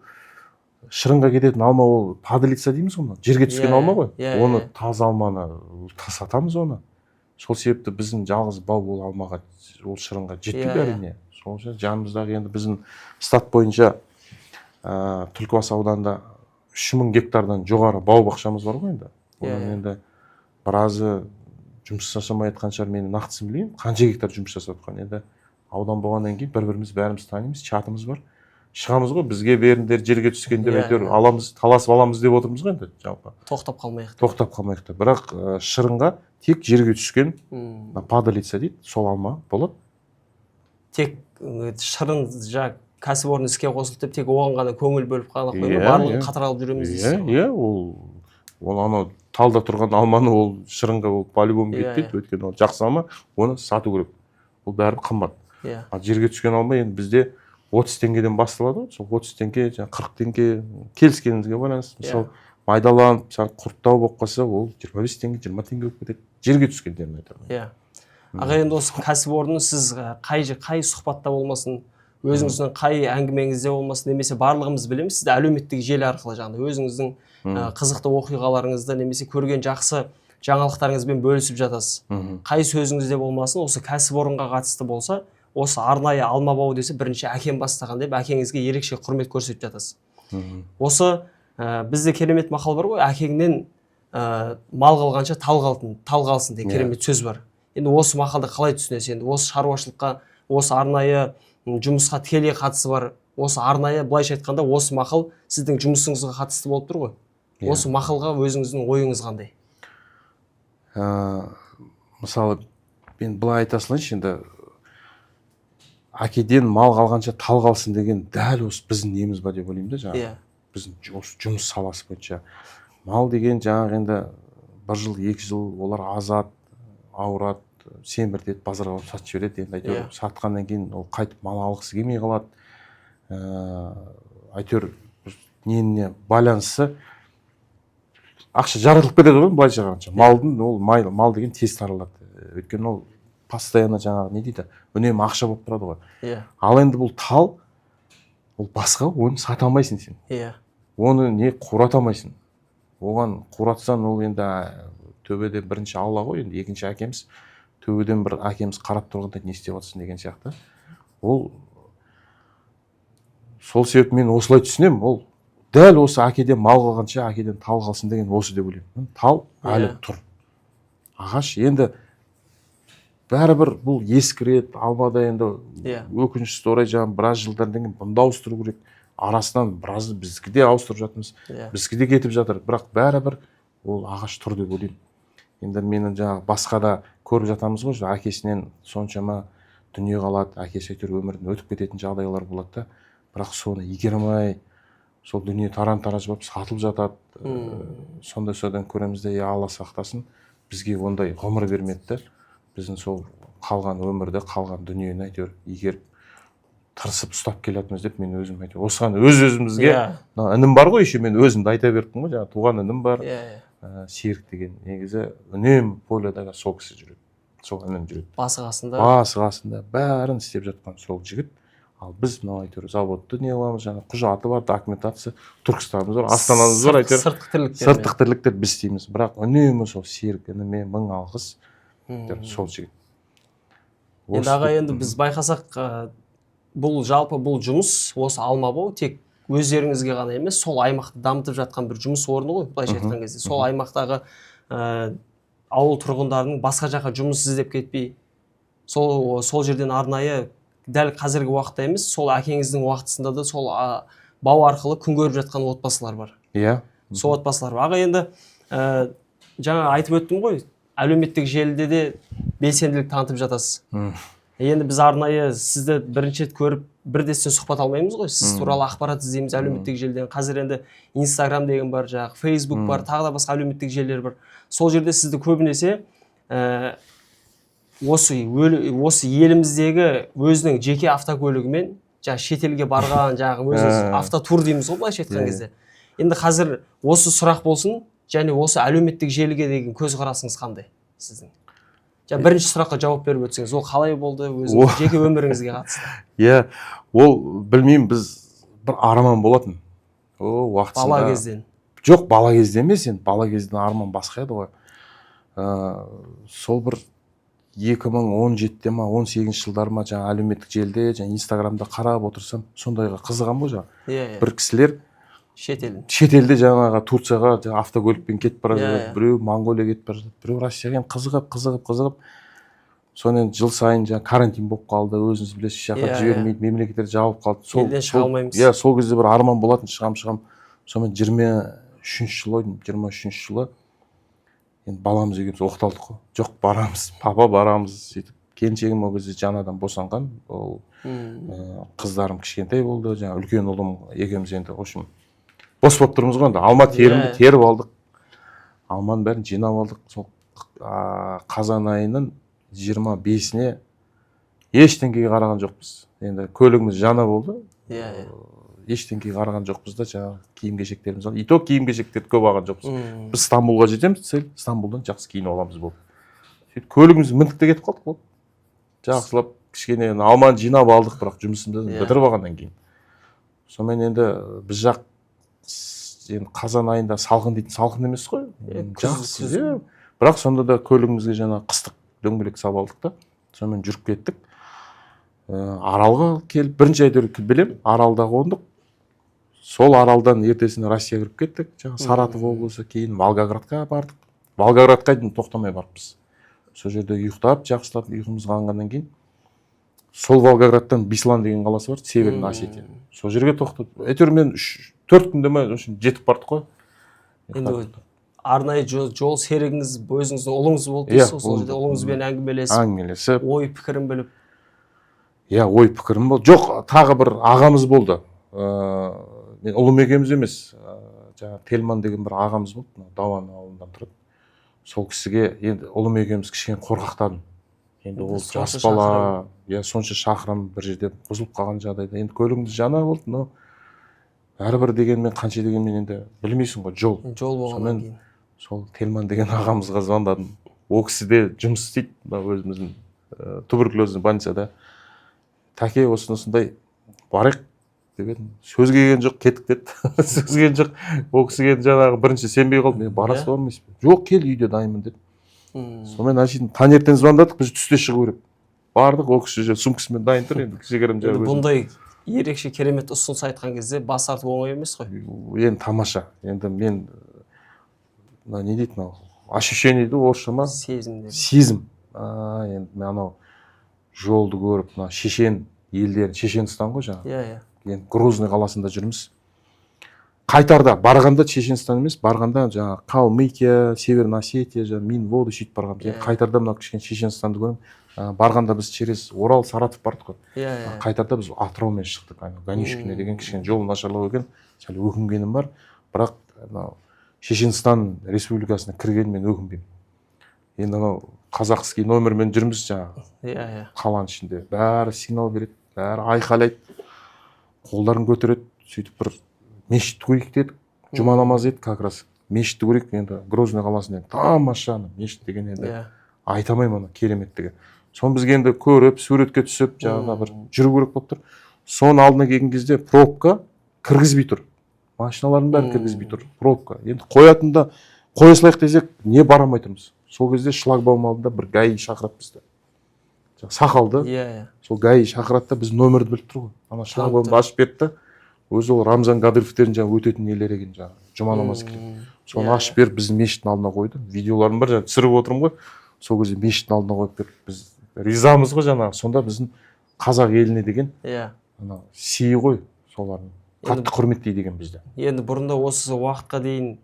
шырынға кететін алма ол падлица дейміз ғой, жерге түскен алма ғой. Оны таза алманы сатамыз оны. Сол себепті біздің жалғыз бау ол алмаға, ол шырынға жетпейді әрине. Сол жанымыздағы енді біздің штат бойынша Түлкібас ауданында 3000 гектардан жоғары бау бақшамыз бар ғой енді. Оның енді біразы жұмыс жасамай жатқан шығар, мен нақтысын білейін, қанша гектар жұмыс жасап жатқан. Енді аудан болғаннан кейін бір-біріміз бәріміз танимыз, чатымыз бар. Шығамыз ғой, бізге беріңдер, жерге түскенде әйтеуір аламыз, таласып аламыз деп отырмыз ғой енді жалпы. Тоқтап қалмайық. Бірақ шырынға тек жерге түскен падалица дейді, сол алма болады. Тек шырын кәсіпорын іске қосылды деп тек оған ғана көңіл бөліп қана қоймай, барлығын қатар алып жүреміз дейсіз ғой. Иә, ол анау талда тұрған алманы ол шырынға ол по-любому кетпейді, өйткені ол жақсы алма, оны сату керек. Ол бәрі қымбат. Жерге түскен алма енді бізде 30 теңгеден басталады, сол 30 теңге, 40 теңге келіскенімізге байланысты. Мысалы, майдаланып, құрттау болып қалса, ол 25 теңге, 20 теңге болып кетеді. Жерге түскендерін айтамын. Иә. Аға, енді осы кәсіпорын сіз қай сұхбатта болмасын, өзіңіздің қай әңгімеңізде болмасын, немесе барлығымыз білеміз, сізді әлеуметтік желі арқылы жаңағы өзіңіздің қызықты оқиғаларыңызды немесе көрген жақсы жаңалықтарыңызбен бөлісіп жатасыз. Қай сөзіңізде болмасын, осы кәсіпорынға қатысты болса, осы арнайы алма бау десе, бірінші әкем бастаған деп әкеңізге ерекше құрмет көрсетіп жатасыз. Осы бізде керемет мақал бар ғой, әкеңнен мал қалғанша тал қалсын деген керемет сөз бар. Енді осы мақалды қалай түсінесіз? Енді осы шаруашылыққа, осы арнайы жұмысқа тікелей қатысы бар, осы арнайы, былайша айтқанда, осы мақал сіздің жұмысыңызға қатысты болып тұр ғой. Осы мақалға өзіңіздің ойыңыз қандай? Мысалы, мен былай айта салайыншы, енді әкеден мал қалғанша тал қалсын деген дәл осы біздің неміз ба деп ойлаймын да, жаңағы. Біздің жұмыс саласы бойынша. мал деген жаңағы енді 1 жыл 2 жыл олар азады, ауырады, семіртеді, базарға алып сатып жібереді. Енді әйтеуір сатқаннан кейін ол қайтып мал алғысы келмей қалады. Әйтеуір неніне байланысты ақша жаратылып кетеді ғой былайша қарағанда. Малдың ол мал деген тез таралады. Өйткені ол постоянно жаңағы не дейді, үнемі ақша болып тұрады ғой. Ал енді бұл тал, ол басқа, оны сата алмайсың сен. Оны не қурата алмайсың. Оған қуратсаң ол енді төбеден бірінші Алла ғой, енді екінші әкеміз, төбеден бір әкеміз қарап тұрғанда не істеп жатсың деген сияқты. Ол сол себепті мен осылай түсінемін, ол дәл осы әкеден мал қалғанша әкеден тал қалсын деген осы деп ойлаймын. Тал әлі тұр. Ағаш енді бәрібір бұл ескіреді, алмада енді өкінішті орай жаңағы біраз жылдан кейін бұнда ауыстыру керек. Арасынан біраз біздікі де ауыстырып жатырмыз, біздікі де кетіп жатыр, бірақ бәрібір ол ағаш тұр деп ойлаймын. Енді менің жаңағы басқа да көріп жатамыз ғой, әкесінен соншама дүние қалады, әкесі әйтеуір өмірден өтіп кететін жағдайлар болады да, бірақ соны игере алмай, сол дүние таран-тараж болып сатылып жатады. Сондай-содан көреміз де, Алла сақтасын, бізге ондай ғұмыр бермеді. Біздің сол қалған өмірді, қалған дүниені әйтеуір игеріп тырысып ұстап келатырмыз деп мен өзім әйтеуір осыған өз-өзімізге інім бар ғой, еще мен өзімді айта беріппін ғой, жаңағы туған інім бар, Серік деген, негізі үнемі полияда сол кісі жүреді, сол інім жүреді. Басы-қасында бәрін істеп жатқан сол жігіт. Ал біз мынау әйтеуір заводты не қыламыз, жаңағы құжаты бар, документация, Түркістанымыз бар, Астанамыз бар, әйтеуір сырттық тірліктер біз істейміз. Бірақ үнемі сол Серік ініме мың алғыс, сол жігіт. Енді аға, енді біз байқасақ, бұл жалпы бұл жұмыс осы Алмабау тек өздеріңізге ғана емес, сол аймақты дамытып жатқан бір жұмыс орны ғой, былайша айтқан кезде. Сол аймақтағы ауыл тұрғындарының басқа жаққа жұмыс іздеп кетпей, сол жерден арнайы дәл қазіргі уақытта емес, сол әкеңіздің уақытысында да сол бау арқылы күн көріп жатқан отбасылар бар. Сол отбасылар бар. Аға, енді жаңа айтып өттім ғой, әлеуметтік желіде де белсенділік танытып жатасыз. Енді біз арнайы сізді бірінші рет көріп, бірден сұхбат алмаймыз ғой. Сіз туралы ақпарат іздейміз әлеуметтік желіден. Қазір енді Instagram деген бар, жаңағы Facebook бар, тағы да басқа әлеуметтік желілер бар. Сол жерде сізді көбінесе осы еліміздегі өзінің жеке автокөлігімен жаңағы шетелге барған, жаңағы өзіңіз автотур дейміз ғой, былайша айтқан кезде. Енді қазір осы сұрақ болсын, және осы әлеуметтік желіге деген көзқарасыңыз қандай сіздің? Бірінші сұраққа жауап беріп өтсеңіз, ол қалай болды, өзіңіз жеке өміріңізге қатысты? Ол білмеймін, біз бір арман болатын. Уақытысында. Бала кезден. Жоқ, бала кезден емес, енді бала кезден арман басқа еді ғой. Сол бір 2017-те ма, 18 жылдар ма, жаңа әлеуметтік желіде, жаңа Инстаграмда қарап отырсам, сондайға қызығам ғой жаңа. Бір кісілер шетелде жаңағы Турцияға автокөлікпен кетіп бара жатады, біреу Монғолия кетіп бара жатады, біреу Россияға, қызығып. Сонымен жыл сайын жаңа карантин болып қалды, өзіңіз білесіз, жаққа жібермейді, мемлекеттер жауып қалды. Елден шыға алмаймыз. Сол кезде бір арман болатын, шығам. Сонымен 23 жылы енді баламыз екеуміз оқталдық қой. Жоқ, барамыз, папа барамыз, сөйтіп. Келіншегім ол кезде жаңадан босанған, ол қыздарым кішкентай болды, жаңа үлкен ұлым екеуміз енді, в общем, бос болып тұрмыз ғой, алма теріп алдық. Алманың бәрін жинап алдық. Сол қазан айының 25-іне ештеңеге қараған жоқпыз. Енді көлігіміз жаңа болды. Ештеңеге қараған жоқпыз да, жаңағы киім-кешектеріміз алды. Итог киім-кешектерді көп алған жоқпыз. Біз Стамбулға жетеміз, Стамбулдан жақсы киініп аламыз болды. Сөйтіп көлігіміз міндік те кетіп қалдық болды. Жақсылап кішкене алманы жинап алдық, бірақ жұмысымды бітіріп алғаннан кейін. Сонымен енді біз жақ қазан айында салқын дейтін салқын емес қой. Жақсы. Бірақ сонда да көлігімізге жаңа қыстық дөңгелек салып алдық та. Сонымен жүріп кеттік. Аралға келіп, бірінші әйтеуір білем, Аралда қондық. Сол Аралдан ертесіне Россия кіріп кеттік. Жаңа Саратов облысы, кейін Волгоградқа бардық. Волгоградқа дейін тоқтамай барыппыз. Сол жерде ұйықтап, жақсылап ұйқымыз қанғаннан кейін сол Волгоградтан Беслан деген қаласы бар, Северный Осетия. Сол жерге тоқтадық. Әйтеуір мен 4 күнде ме жетіп бардық қой. Енді арнайы жол серігіңіз, өзіңіздің ұлыңыз болды дейсіз, сол жерде ұлыңызбен әңгімелесіп, ой пікірін біліп. Ой пікірім болды. Жоқ, тағы бір ағамыз болды. Мен ұлым екеуміз емес, жаңағы Телман деген бір ағамыз болды, Даван ауылынан тұрады. Сол кісіге енді ұлым екеуміз кішкене қорқақтадым. Енді ол жас бала, сонша шақырым бір жерде бұзылып қалған жағдайда, енді көлігіміз жана болды, но әрбір дегенмен қанша дегенмен енді білмейсің ғой, жол болғаннан кейін. Сол Телман деген ағамызға звондадым. Ол кісі де жұмыс істейді, өзіміздің туберкулездің больницада. Тәке, осындай барайық деп едім. Сөз келген жоқ, кеттік деді. Сөз келген жоқ. Ол кісіге жаңағы бірінші сенбей қалдым. Мен барасыз бармайсыз ба? Жоқ, кел, үйде дайынмын деді. Сонымен әшейін таңертең звондадық, біз түсте шығу керек. Бардық, ол кісі сумкасымен дайын тұр, енді кішігірім жаңағы. Бұндай ерекше керемет ұсыныс айтқан кезде бас тартып оңай емес қой. Енді тамаша. Енді мен не дейді мынау? Ощущение дейді орысша ма? Сезім. Енді мен анау жолды көріп, мына шешен елдер, Шешенстан ғой жаңағы. Енді Грозный қаласында жүрміз. Қайтарда барғанда Шешенстан емес, барғанда жаңағы Калмыкия, Северная Осетия, Минводы сөйтіп барғанбыз. Қайтарда мына кішкене Шешенстанды көріп, барғанда біз через Орал, Саратов бардық қой. Қайтарда біз Атыраумен шықтық. Ганюшкине деген кішкене жол нашарлау екен. Сәл өкінгенім бар. Бірақ Шешенстан республикасына кірген мен өкінбеймін. Енді анау қазақский номермен жүрміз жаңағы. Қаланың ішінде. Бәрі сигнал береді, бәрі айқайлайды. Қолдарын көтереді. Сөйтіп бір мешітті көрейік дедік. Жұма намазы еді как раз. Мешітті көрейік. Енді Грозный қаласында тамаша мешіт деген енді айтамаймын кереметтігі. Соны бізге енді көріп, суретке түсіп, жаңағы бір жүру керек болып тұр. Соның алдына келген кезде пробка кіргізбей тұр. Машиналардың бәрі кіргізбей тұр. Пробка. Енді қоятында қоя салайық десек, не бара алмай тұрмыз. Сол кезде шлагбаум алдында бір ГАИ шақырады бізді. Сақалды. Сол ГАИ шақырады да біз номерді біліп тұр ғой. Ана шлагбаумды ашып берді. Өзі ол Рамзан Кадыровтердің жаңағы өтетін нелері екен жаңағы. Жұма намазы екен. Соны ашып беріп бізді мешіттің алдына қойды. Видеоларын бар жаңағы түсіріп отырмын ғой. Сол кезде мешіттің алдына қойып беріп біз ризамыз ғой жаңағы. Сонда біздің қазақ еліне деген ана сыйы ғой солардың. Қатты құрметтейді деген бізді. Енді бұрында осы уақытқа дейін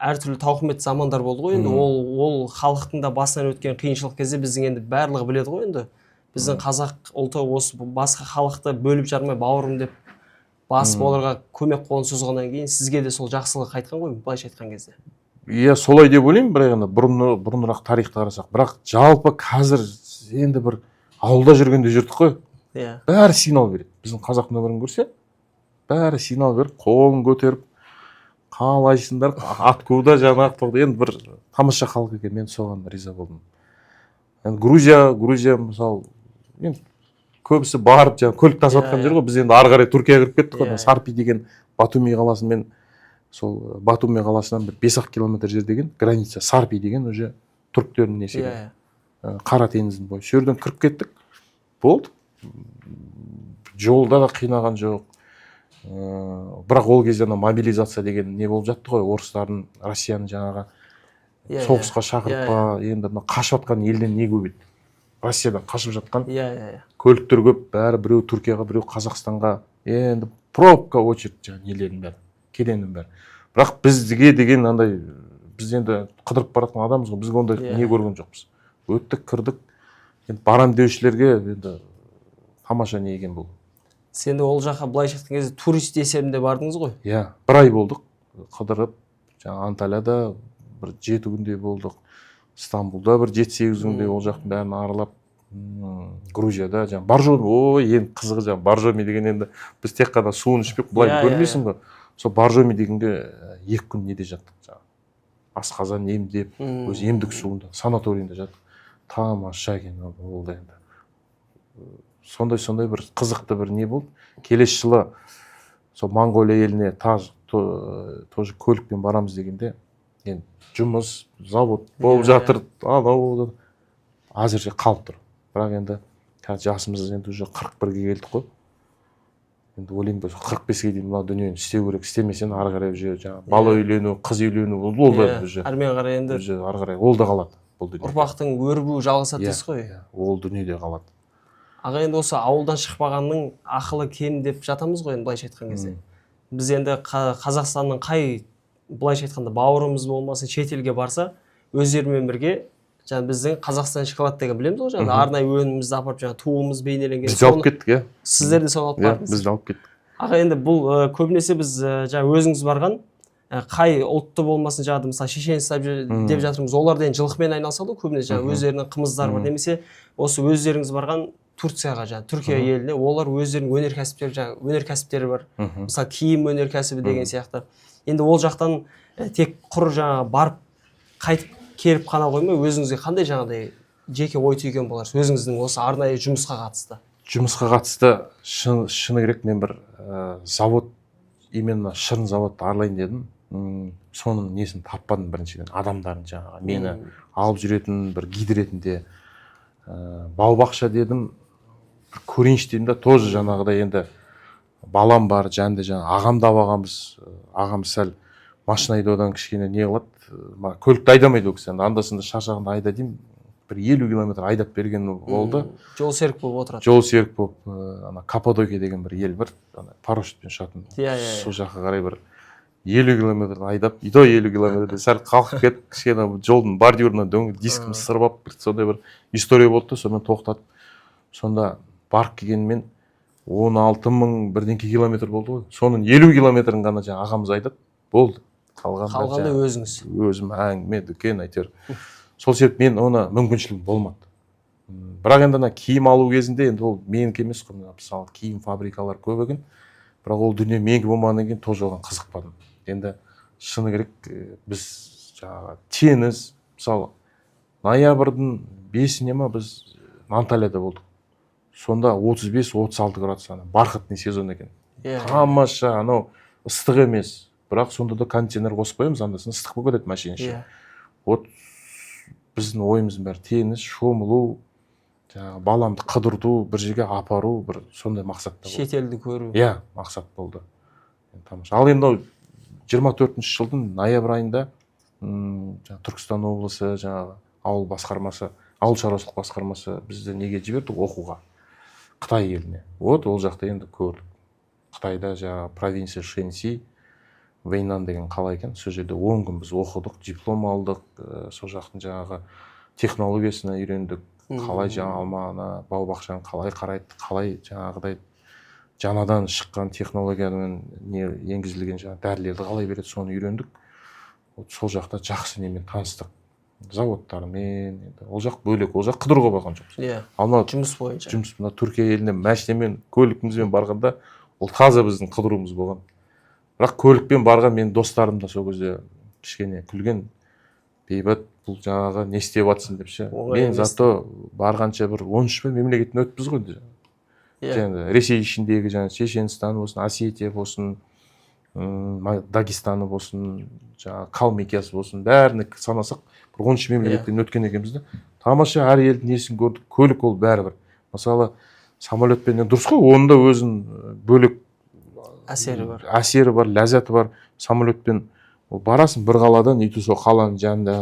әртүрлі тауқымет замандар болды ғой. Енді ол халықтың да басынан өткен қиыншылық кезде біздің енді барлығы біледі ғой енді. Біздің қазақ ұлты осы басқа халықты бөліп жармай бауырым деп басып оларға көмек қолын созғаннан кейін сізге де сол жақсылық қайтқан ғой, былайша айтқан кезде. Солай деп ойлаймын, бірақ енді бұрынырақ тарихты қарасақ, бірақ жалпы қазір енді бір ауылда жүргенде жүрдік қой. Бәрі сигнал береді. Біздің қазақ нөмірін көрсе, бәрі сигнал беріп, қолын көтеріп, қалайсыңдар, атқуда жаңағы енді бір тамаша халық екен. Мен соған риза болдым. Енді Грузия мысалы, енді көбісі барып жаңағы көлік тасыватқан жер ғой. Біз енді ары қарай Түркияға кіріп кеттік қой. Сарпи деген Батуми қаласымен, сол Батуми қаласынан бір 5-ақ километр жер деген граница. Сарпи деген уже түріктердің несі. Қара теңіздің бойы. Сол жерден кіріп кеттік. Болды. Жолда да қинаған жоқ. Бірақ ол кезде мобилизация деген не болып жатты ғой. Орыстардың, Россияның жаңағы соғысқа шақырып па, енді қашып жатқан елден не көп еді. Россиядан қашып жатқан көліктер көп, бәрі біреу Түркияға, біреу Қазақстанға. Енді пробка очередь жаңағы нелердің бәрі, кеденнің бәрі. Бірақ бізге деген андай, біз енді қыдырып баратын адамбыз ғой, бізге ондай не көрген жоқпыз. Өттік, кірдік. Енді барам деушілерге енді тамаша не екен бұл. Сен де ол жаққа былайша айтқан кезде турист есебінде бардыңыз ғой? Бір ай болдық, қыдырып, жаңағы Анталияда бір 7 күндей болдық. Стамбулда бір 7-8 күндей ол жақтың бәрін аралап, Грузияда жаңағы Боржоми, ең қызығы жаңағы Боржоми деген енді біз тек қана суын ішпек былай көрмейсің ғой. Сол Боржоми дегенге 2 күн неде жаттық жаңағы. Асқазан емдеп, өз емдік суында, санаторийінде жаттық. Тамаша екен ол да енді. Сондай бір қызықты бір не болды. Келесі жылы сол Монғолия еліне тоже көлікпен барамыз дегенде, енді жұмыс, завод болып жатыр, анау әзірше қалып тұр. Бірақ енді жасымыз енді уже 41-ге келдік қой. Енді ойлаймын, 45-ге дейін мына дүниені істеу керек, істемесең ары қарай уже жаңағы бала үйлену, қыз үйлену ол да уже. Әрмен қарай енді ары қарай ол да қалады бұл дүние. Ұрпақтың өрбуі жалғасады дейсіз ғой. Ол дүниеде қалады. Аға, енді осы ауылдан шықпағанның ақылы кем деп жатамыз ғой, енді былайша айтқан кезде. Біз енді Қазақстанның қай былайша айтқанда бауырымыз болмасын шетелге барса, өздерімен бірге жаңа біздің Қазақстан шоколад деген білеміз ғой, жаңа арнайы өнімімізді апарып жаңа туымыз бейнеленген. Біз алып кеттік, Сіздер де соны алып бардыңыз. Біз алып кеттік. Аға, енді бұл көбінесе біз жаңа өзіңіз барған қай ұлтты болмасын жаңағы мысалы шешенстан деп жатырмыз, олар да енді жылқымен айналысады ғой көбінесе, жаңағы өздерінің қымыздары бар, немесе осы өздеріңіз барған Турцияға, жаңағы Түркия еліне, олар өздерінің өнеркәсіптері бар, мысалы киім өнеркәсібі деген сияқты. Енді ол жақтан тек құр жаңағы барып қайтып келіп қана қоймай, өзіңізге қандай жаңағыдай жеке ой түйген боларсыз өзіңіздің осы арнайы жұмысқа қатысты? Жұмысқа қатысты шыны керек мен бір завод, именно шырын заводты аралайын дедім. Соның несін таппадым біріншіден, адамдарын жаңағы мені алып жүретін бір гид ретінде бау-бақша дедім, көрейінші дедім да, тоже жаңағыдай енді балам бар, жаңағыдай жаңағы ағамды алып ағамыз сәл машина айдаудан кішкене не қылады, көлікті айдамайды ол кісі, анда-санда шаршағанда айда деймін, бір 50 километр айдап берген болды. Жол серік болып отырады. Жол серік болып, Каппадокия деген бір ел бір, парашютпен ұшатын. Сол жаққа қарай бір 50 километр айдап, и то 50 километрде сәл қалқып кетіп, кішкене жолдың бордюрынан дискімді сырбап, сондай бір история болды, сонымен тоқтатып. Сонда барып келгенмен 16 мың бірдеңке километр болды ғой. Соның 50 километрін ғана жаңа ағамыз айтады, болды. Қалғанда өзіңіз. Өзім әңгіме, дүкен, әйтеуір. Сол себеп мен оны мүмкіншілігім болмады. Бірақ енді киім алу кезінде енді ол менікі емес қой, мысалы киім фабрикалар көп екен. Бірақ ол дүние менікі болмағаннан кейін тоже оған қызықпадым. Енді шыны керек біз жаңағы теңіз, мысалы ноябрьдің 5-іне ма біз Анталияда болдық. Сонда 35-36 градус бархатный сезон екен. Тамаша, анау ыстық емес. Бірақ сонда да кондиционер қосып қоямыз, анда-санда ыстық болып кетеді машина іші. Вот біздің ойымыздың бәрі теңіз, шомылу, жаңағы баламды қыдырту, бір жерге апару, бір сондай мақсатта болды. Шетелді көру. Иә, мақсат болды. Тамаша. Ал енді 24-ші жылдың ноябрь айында Түркістан облысы жаңағы ауыл басқармасы, ауыл шаруашылық басқармасы бізді неге жіберді? Оқуға. Қытай еліне. Вот ол жақта енді көрдік. Қытайда жаңағы провинция Шэньси, Вэйнан деген қала екен. Сол жерде 10 күн біз оқыдық, диплом алдық, сол жақтың жаңағы технологиясына үйрендік. Қалай жаңа алманы, бау-бақшаны қалай қарайды, қалай жаңағыдай жаңадан шыққан технологиямен енгізілген жаңа дәрілерді қалай береді, соны үйрендік. Сол жақта жақсы немен таныстық. Заводтармен, ол жақ бөлек, ол жақ қыдыруға барған жоқпыз. Иә. Жұмыс бойынша. Жұмыс мына Түркия еліне машинамен, көлігімізбен барғанда, ол таза біздің қыдыруымыз болған. Бірақ көлікпен барған мен достарым да сол кезде кішкене күлген, бейбіт, бұл жаңағы не істеп жатсың деп ше. Мен зато барғанша бір 13 мемлекеттен өтіппіз ғой. Жаңағы Ресей ішіндегі жаңағы Шешенстан болсын, Осетия болсын, Дагестаны болсын, жаңағы Калмыкиясы болсын, бәріне санасақ, бір 13 мемлекеттен өткен екенбіз да. Тамаша әр елдің несін көрдік, көлік ол бәрібір. Мысалы, самолетпен дұрыс қой, оның да өзін бөлек әсері бар, ләззаты бар. Самолетпен барасың бір қаладан, үйті сол қаланың жанында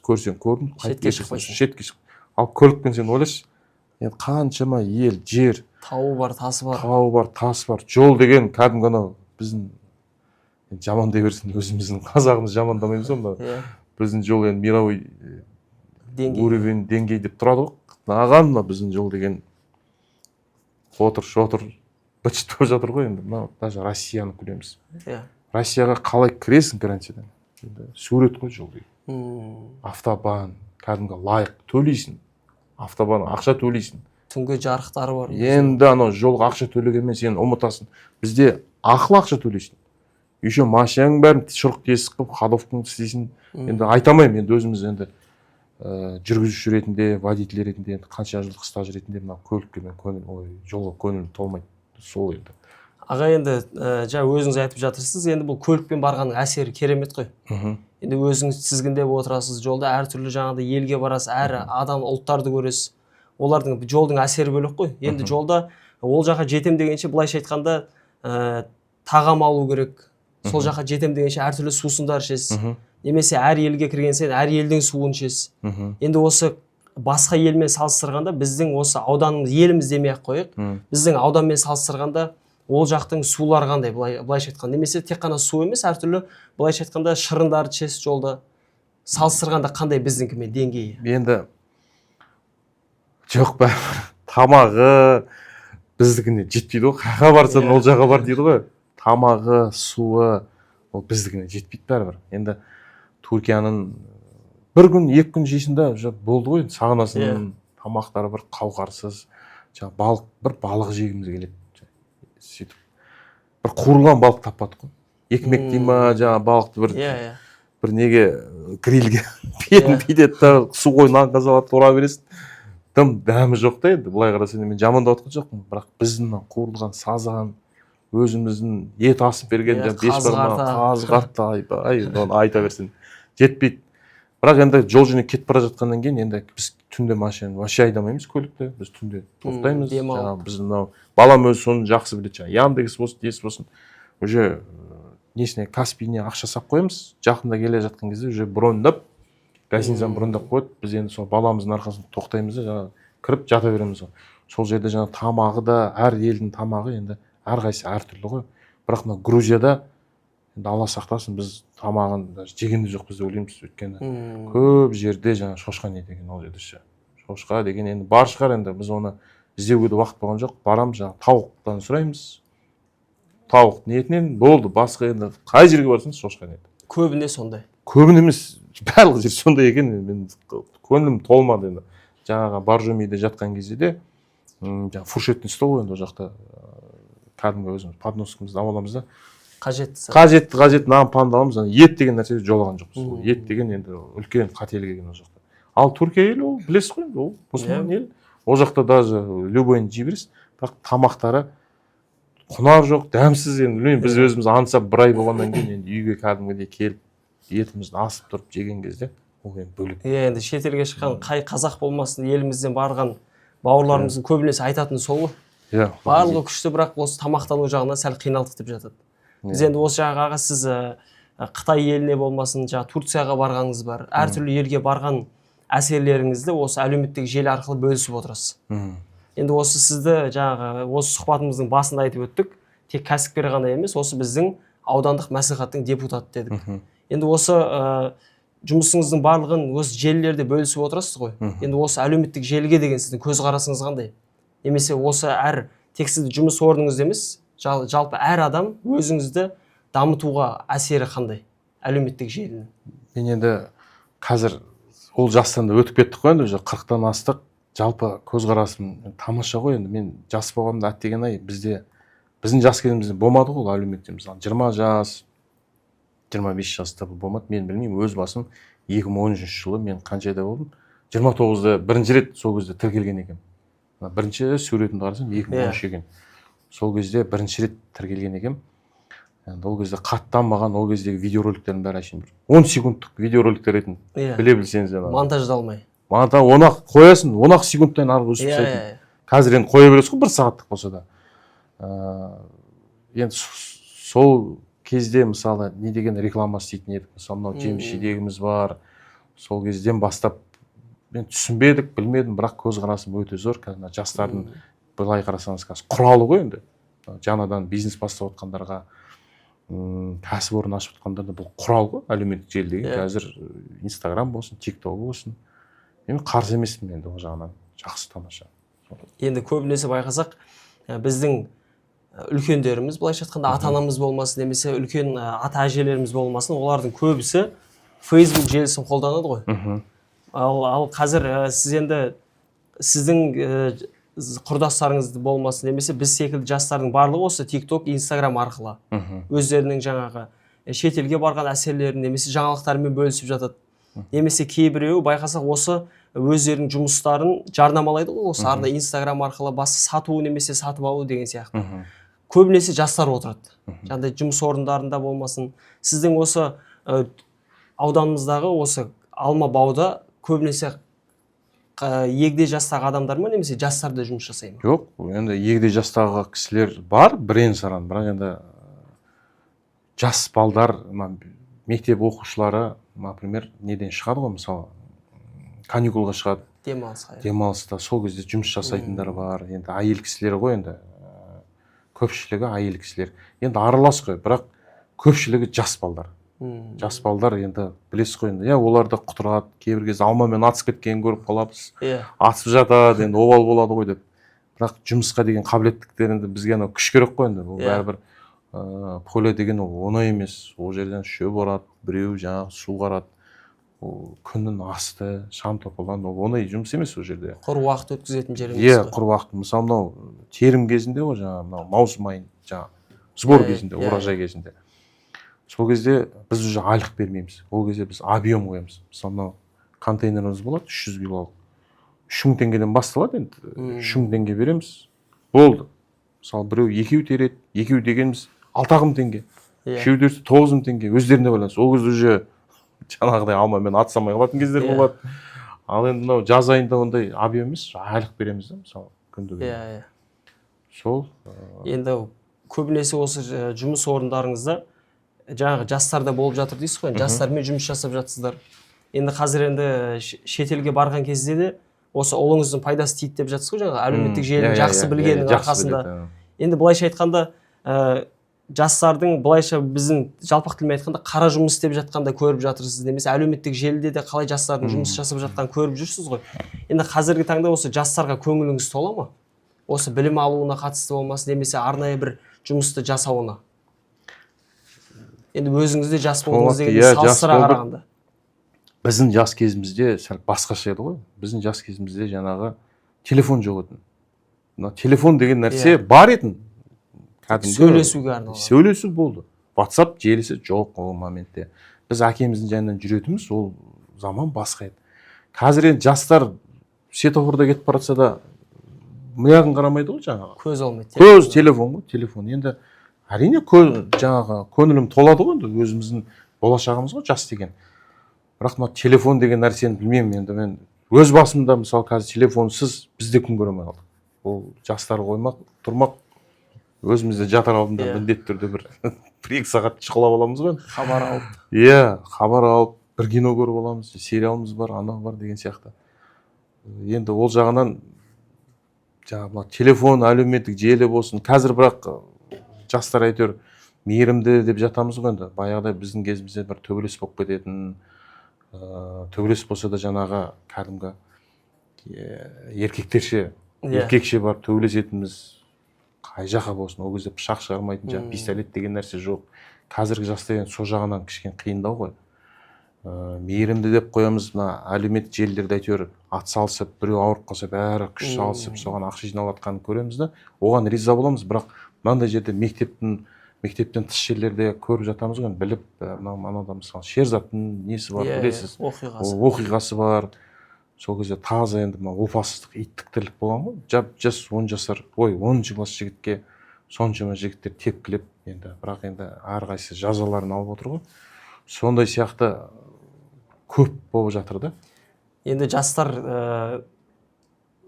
көрсең көрдің, шетке шықпайсың. Ал көлікпен сен ойлайсың, енді қаншама ел, жер, тауы бар, тасы бар. Жол деген кәдімгі анау біздің жамандай берсін, өзіміздің қазағымыз жамандамаймыз онда. Біздің жол енді мировой уровень, деңгей деп тұрады ғой. Наған біздің жол деген отыр, бітіп жатыр ғой енді. Даже Россияны көреміз. Россияға қалай кіресің границадан? Сурет қой жол деген. Автобан, кәдімгі лайық, төлейсің. Автобан ақша төлейсің. Түнгі жарықтары бар. Енді анау жолға ақша төлегенмен сен ұмытасың. Бізде ақылы ақша төлейсің. Еще машинаның бәрін шұрық тесік қылып, ходовканы істейсің. Енді айтамаймын, енді өзіміз енді жүргізуші ретінде, водитель ретінде, қанша жылдық стаж ретінде мына көлікке мен жолға көңілім толмайды. Сол енді. Аға, енді жаңа өзіңіз айтып жатырсыз, енді бұл көлікпен барғанның әсері керемет қой. Енді өзіңіз тізгіндеп отырасыз, жолда әртүрлі жаңағыдай елге барасыз, әр адам, ұлттарды көресіз. Олардың жолдың әсері бөлек қой. Енді жолда ол жаққа жетем дегенше, былайша айтқанда тағам алу керек. Сол жаққа жетем дегенше әртүрлі сусындар ішесіз. Немесе әр елге кірген сайын әр елдің суын ішесіз. Енді осы басқа елмен салыстырғанда біздің осы ауданымыз, еліміз демей-ақ қойық, біздің ауданмен салыстырғанда ол жақтың сулары қандай, былайша айтқанда, немесе тек қана су емес, әртүрлі былайша айтқанда шырындарды ішесіз жолда. Салыстырғанда қандай біздіңкімен деңгейі? Енді жоқ па, тамағы біздікіне жетпейді ғой. Қаға барсаң ол жаққа бар дейді ғой. Тамағы, суы, ол біздікіне жетпейді бәрібір. Енді Түркияның бір күн, екі күн жейсің де уже болды ғой, сағынасың, тамақтары бір қауқарсыз, жаңағы балық, бір балық жегіміз келеді. Сөйтіп бір қуырылған балық таппадық қой. Екмек дей ма, жаңағы балықты бір неге грильге пидет та су қой нанға салады, тұра бересің. Тым дәмі жоқ та енді, былай қарасаң мен жамандап отқан жоқпын, бірақ біздің қуырылған сазан, өзіміздің ет асып берген қазғарта, оны айта берсең жетпейді. Бірақ енді жол жөнекей кетіп бара жатқаннан кейін енді біз түнде машина вообще айдамаймыз көлікті, біз түнде тоқтаймыз. Біз мынау балам өзі соны жақсы біледі, Яндекс болсын, несі болсын, уже несіне Каспийіне ақша сап қоямыз, жақында келе жатқан кезде уже броньдап, гостиницаны броньдап қойып, біз енді сол баламыздың арқасында тоқтаймыз да, жаңағы кіріп жата береміз. Сол жерде жаңағы тамағы да, әр елдің тамағы енді әрқайсысы әртүрлі ғой. Бірақ мына Грузияда енді Алла сақтасын, біз тамағын жеген де жоқпыз деп ойлаймыз, өйткені көп жерде жаңа шошқа не деген ол жерде ше. Шошқа деген енді бар шығар, енді біз оны іздеуге де уақыт болған жоқ. Барамыз, жаңа тауықтан сұраймыз. Тауық ниетінен болды, басқа енді қай жерге барсаңыз шошқа ниет. Көбіне сондай. Көбіне емес, барлық жер сондай екен, мен көңілім толмады енді. Жаңағы Боржомиде жатқан кезде де жаңағы фуршетный стол енді ол жақта кәдімгі өзіміз подноскімізді аламыз да. Қажетті нан панды аламыз, ет деген нәрсе жолаған жоқпыз. Ет деген енді үлкен қателік екен ол жақта. Ал Түркия елі ол білесіз ғой, ол мұсылман ел. Ол жақта даже любойын жей бересіз, бірақ тамақтары құнар жоқ, дәмсіз енді. Біз өзіміз аңсап бір ай болғаннан кейін енді үйге кәдімгідей келіп етімізді асып тұрып жеген кезде ол енді бөлек. Енді шетелге шыққан қай қазақ болмасын, елімізден барған бауырларымыздың көбінесе айтатыны сол ғой. Барлығы күшті, бірақ осы тамақтану жағынан сәл қиналдық деп жатады. Біз енді осы жағаға сіз Қытай еліне болмасын, Турцияға барғаныңыз бар. Әртүрлі елге барған әсерлеріңізді осы әлеуметтік желі арқылы бөлісіп отырасыз. Енді осы сізді жаңағы осы сұхбатымыздың басында айтып өттік, тек кәсіпкер ғана емес, осы біздің аудандық мәслихаттың депутаты дедік. Енді осы жұмысыңыздың барлығын осы желілерде бөлісіп отырасыз ғой. Енді осы әлеуметтік желіге деген сіздің көзқарасыңыз қандай? Немесе осы тек сіздің жұмыс орныңыз емес, жалпы әр адам өзіңізді дамытуға әсері қандай әлеуметтік желінің? Мен енді қазір ол жастан да өтіп кеттік қой, енді уже 40-тан астық. Жалпы көзқарасым тамаша ғой, енді мен жас болғанда әттеген-ай, біздің жас кезімізде болмады ғой әлеуметтен. Мысалы 20 жас, 25 жаста болмады. Мен білмеймін, өз басым 2013 жылы мен қаншайда болдым? 29-да бірінші рет сол кезде тіркелген екен. Бірінші суретімді қарасам 2013 екен. Сол кезде бірінші рет тіркелген екен. Ол кезде қаттанбаған, ол кездегі видеороликтердің бәрі әшейін 10 секундтық видеороликтер етін біле білсеңіз. Монтаждалмай. Оны қоясың, 10 секундтан арғы өсіп тастайтын. Қазір енді қоя бересіз ғой, 1 сағаттық болса да. Енді сол кезде мысалы не деген реклама істейтін едік. Мысалы мынау жеміс-жидегіміз бар. Сол кезден бастап мен түсінбедік, білмедім, бірақ көзқарасым өте зор. Қазір жастардың былай қарасаңыз қазір құралы ғой енді. Жаңадан бизнес бастап отқандарға, кәсіпорын ашып отқандарға бұл құрал ғой, әлеуметтік желідегі. Қазір Инстаграм болсын, TikTok болсын. Мен қарсы емеспін енді ол жағынан. Жақсы, тамаша. Енді көбінесе байқасақ, біздің үлкендеріміз, былайша айтқанда ата-анамыз болмасын, немесе үлкен ата-әжелеріміз болмасын, олардың көбісі Facebook желісін қолданады ғой. Ал қазір сіз енді сіздің құрдастарыңыз болмасын, немесе біз секілді жастардың барлығы осы TikTok, Instagram арқылы өздерінің жаңағы шетелге барған әсерлерін немесе жаңалықтарымен бөлісіп жатады. Немесе кейбіреуі байқасақ осы өздерінің жұмыстарын жарнамалайды ғой, осы арда Instagram арқылы басы сату немесе сатып алу деген сияқты. Көбінесе жастар отырады. Жаңағыдай жұмыс орындарында болмасын. Сіздің осы ауданымыздағы осы Алма-Бауда көбінесе егде жастағы адамдар ма, немесе жастар да жұмыс жасай ма? Жоқ, енді егде жастағы кісілер бар, бірен-саран, бірақ енді жас балдар, мектеп оқушылары, например, неден шығады ғой, мысалы, каникулға шығады. Демалыста, сол кезде жұмыс жасайтындар бар. Енді әйел кісілер ғой, енді көпшілігі әйел кісілер. Енді аралас қой, бірақ көпшілігі жас балдар. Жас балдар енді білесіз ғой, енді оларды құтырады, кейбір кезде алмамен атысып кеткенін көріп қаламыз. Атысып жатады, енді обал болады ғой деп. Бірақ жұмысқа деген қабілеттіктер енді бізге күш керек қой, енді ол бәрібір поле деген ол оңай емес. Ол жерден шөп орады, біреу жаңағы су қарады. Ол күннің асты, шам топалан, ол оңай жұмыс емес ол жерде. Құр уақыт өткізетін жер емес қой. Құр уақыт. Мысалы мынау терім кезінде ғой, жаңағы мынау маусым айын, жаңағы сбор кезінде, урожай кезінде. Сол кезде біз уже айлық бермейміз. Ол кезде біз объем қоямыз. Мысалы мынау контейнеріміз болады 300 килолық. 3000 теңгеден басталады енді. 3000 теңге береміз. Болды. Мысалы біреу екеу тереді, екеу дегеніміз 6000 теңге. Үшеу десе 9000 теңге. Өздеріне байланысты. Ол кезде уже жаңағыдай алмамен атсамай қалатын кездер болады. Ал енді мынау жаз айында ондай объем емес, айлық береміз да, мысалы күндік. Сол. Енді көбінесе осы жұмыс орындарыңызда жаңағы жастарда болып жатыр дейсіз ғой, жастармен жұмыс жасап жатсыздар. Енді қазір енді шетелге барған кезде де осы ұлыңыздың пайдасы тиді деп жатсыз ғой, жаңағы әлеуметтік желіні жақсы білгеннің арқасында. Енді былайша айтқанда жастардың былайша біздің жалпақ тілмен айтқанда қара жұмыс істеп жатқанда көріп жатырсыз, немесе әлеуметтік желіде де қалай жастардың жұмыс жасап жатқанын көріп жүрсіз ғой. Енді қазіргі таңда осы жастарға көңіліңіз тола ма? Осы білім алуына қатысты болмасын, немесе арнайы бір жұмысты жасауына. Енді өзіңізде жас болдыңыз дегенде салыстыра қарағанда. Біздің жас кезімізде сәл басқаша еді ғой. Біздің жас кезімізде жаңағы телефон жоқ еді. Телефон деген нәрсе бар еді. Сөйлесуге арналған. Сөйлесу болды. WhatsApp желісі жоқ ол моментте. Біз әкеміздің жанынан жүретініміз, ол заман басқа еді. Қазір енді жастар светофорда кетіп баратса да мыяғын қарамайды ғой жаңағы. Көз алмайды. Көз телефон ғой, телефон. Енді әрине жаңағы көңілім толады ғой, енді өзіміздің болашағымыз ғой жас деген. Бірақ мына телефон деген нәрсені білмеймін, енді мен өз басымда мысалы қазір телефонсыз бізде күн көре алмай қалдық. Ол жастар қоймақ, тұрмақ, өзімізде жатар алдында міндетті түрде бір 1-2 сағат шықылап аламыз ғой. Хабар алып. Хабар алып, бір кино көріп аламыз, сериалымыз бар, анау бар деген сияқты. Енді ол жағынан жаңағы телефон, әлеуметтік желі болсын. Қазір бірақ жастар әйтеуір мейірімді деп жатамыз ғой енді. Баяғыда біздің кезімізде бір төбелес болып кететін, төбелес болса да жаңағы кәдімгі еркекше бар төбелесетініміз қай жаққа болсын. Ол кезде пышақ шығармайтын, жаңағы пистолет деген нәрсе жоқ. Қазіргі жастар енді сол жағынан кішкене қиындау ғой. Мейірімді деп қоямыз, мына әлеуметтік желілерде әйтеуір атсалысып, біреу ауырып қалса бәрі күш салысып, соған ақша жинап жатқанын көреміз да, оған риза боламыз. Бірақ мынандай жерде мектептен тыс жерлерде көріп жатамыз ғой, біліп, мынада мысалы Шерзаттың несі бар, білесіз, оқиғасы бар. Сол кезде таза енді опасыздық, иттіктірлік болған ғой. Жас 10 жасар, 10 класс жігітке соншама жігіттер тепкілеп, енді бірақ енді әрқайсысы жазаларын алып отыр ғой. Сондай сияқты көп болып жатыр да. Енді жастар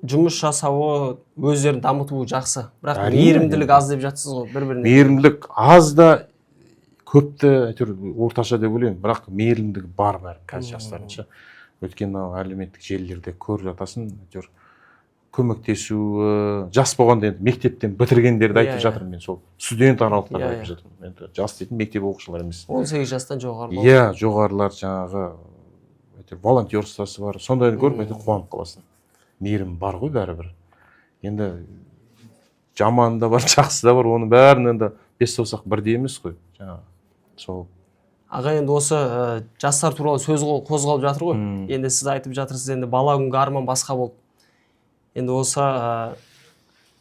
жұмыс жасауы, өздерін дамытуы жақсы. Бірақ мейірімділік аз деп жатсыз ғой, бір-біріне. Мейірімділік аз да, көпті әйтеуір орташа деп ойлаймын. Бірақ мейірімділік бар бәрі қазір жастарынша. Өткен әлеуметтік желілерде көріп жатасың, әйтеуір көмектесу, жас болғанда енді мектептен бітіргендерді айтып жатырмын мен, сол студент аралықтарды айтып жатырмын. Енді жас дейтін мектеп оқушылар емес. 18 жастан жоғары. Жоғарылар жаңағы волонтерствосы бар. Сондайды көріп әйтеуір қуанып қаласың. Мейірім бар ғой бәрібір. Енді жаманы да бар, жақсы да бар, оның бәрін енді бес саусақ бірдей емес қой. Жаңағы сол. Аға, енді осы жастар туралы сөз қозғалып жатыр ғой. Енді сіз айтып жатырсыз, енді бала күнгі арман басқа болды. Енді осы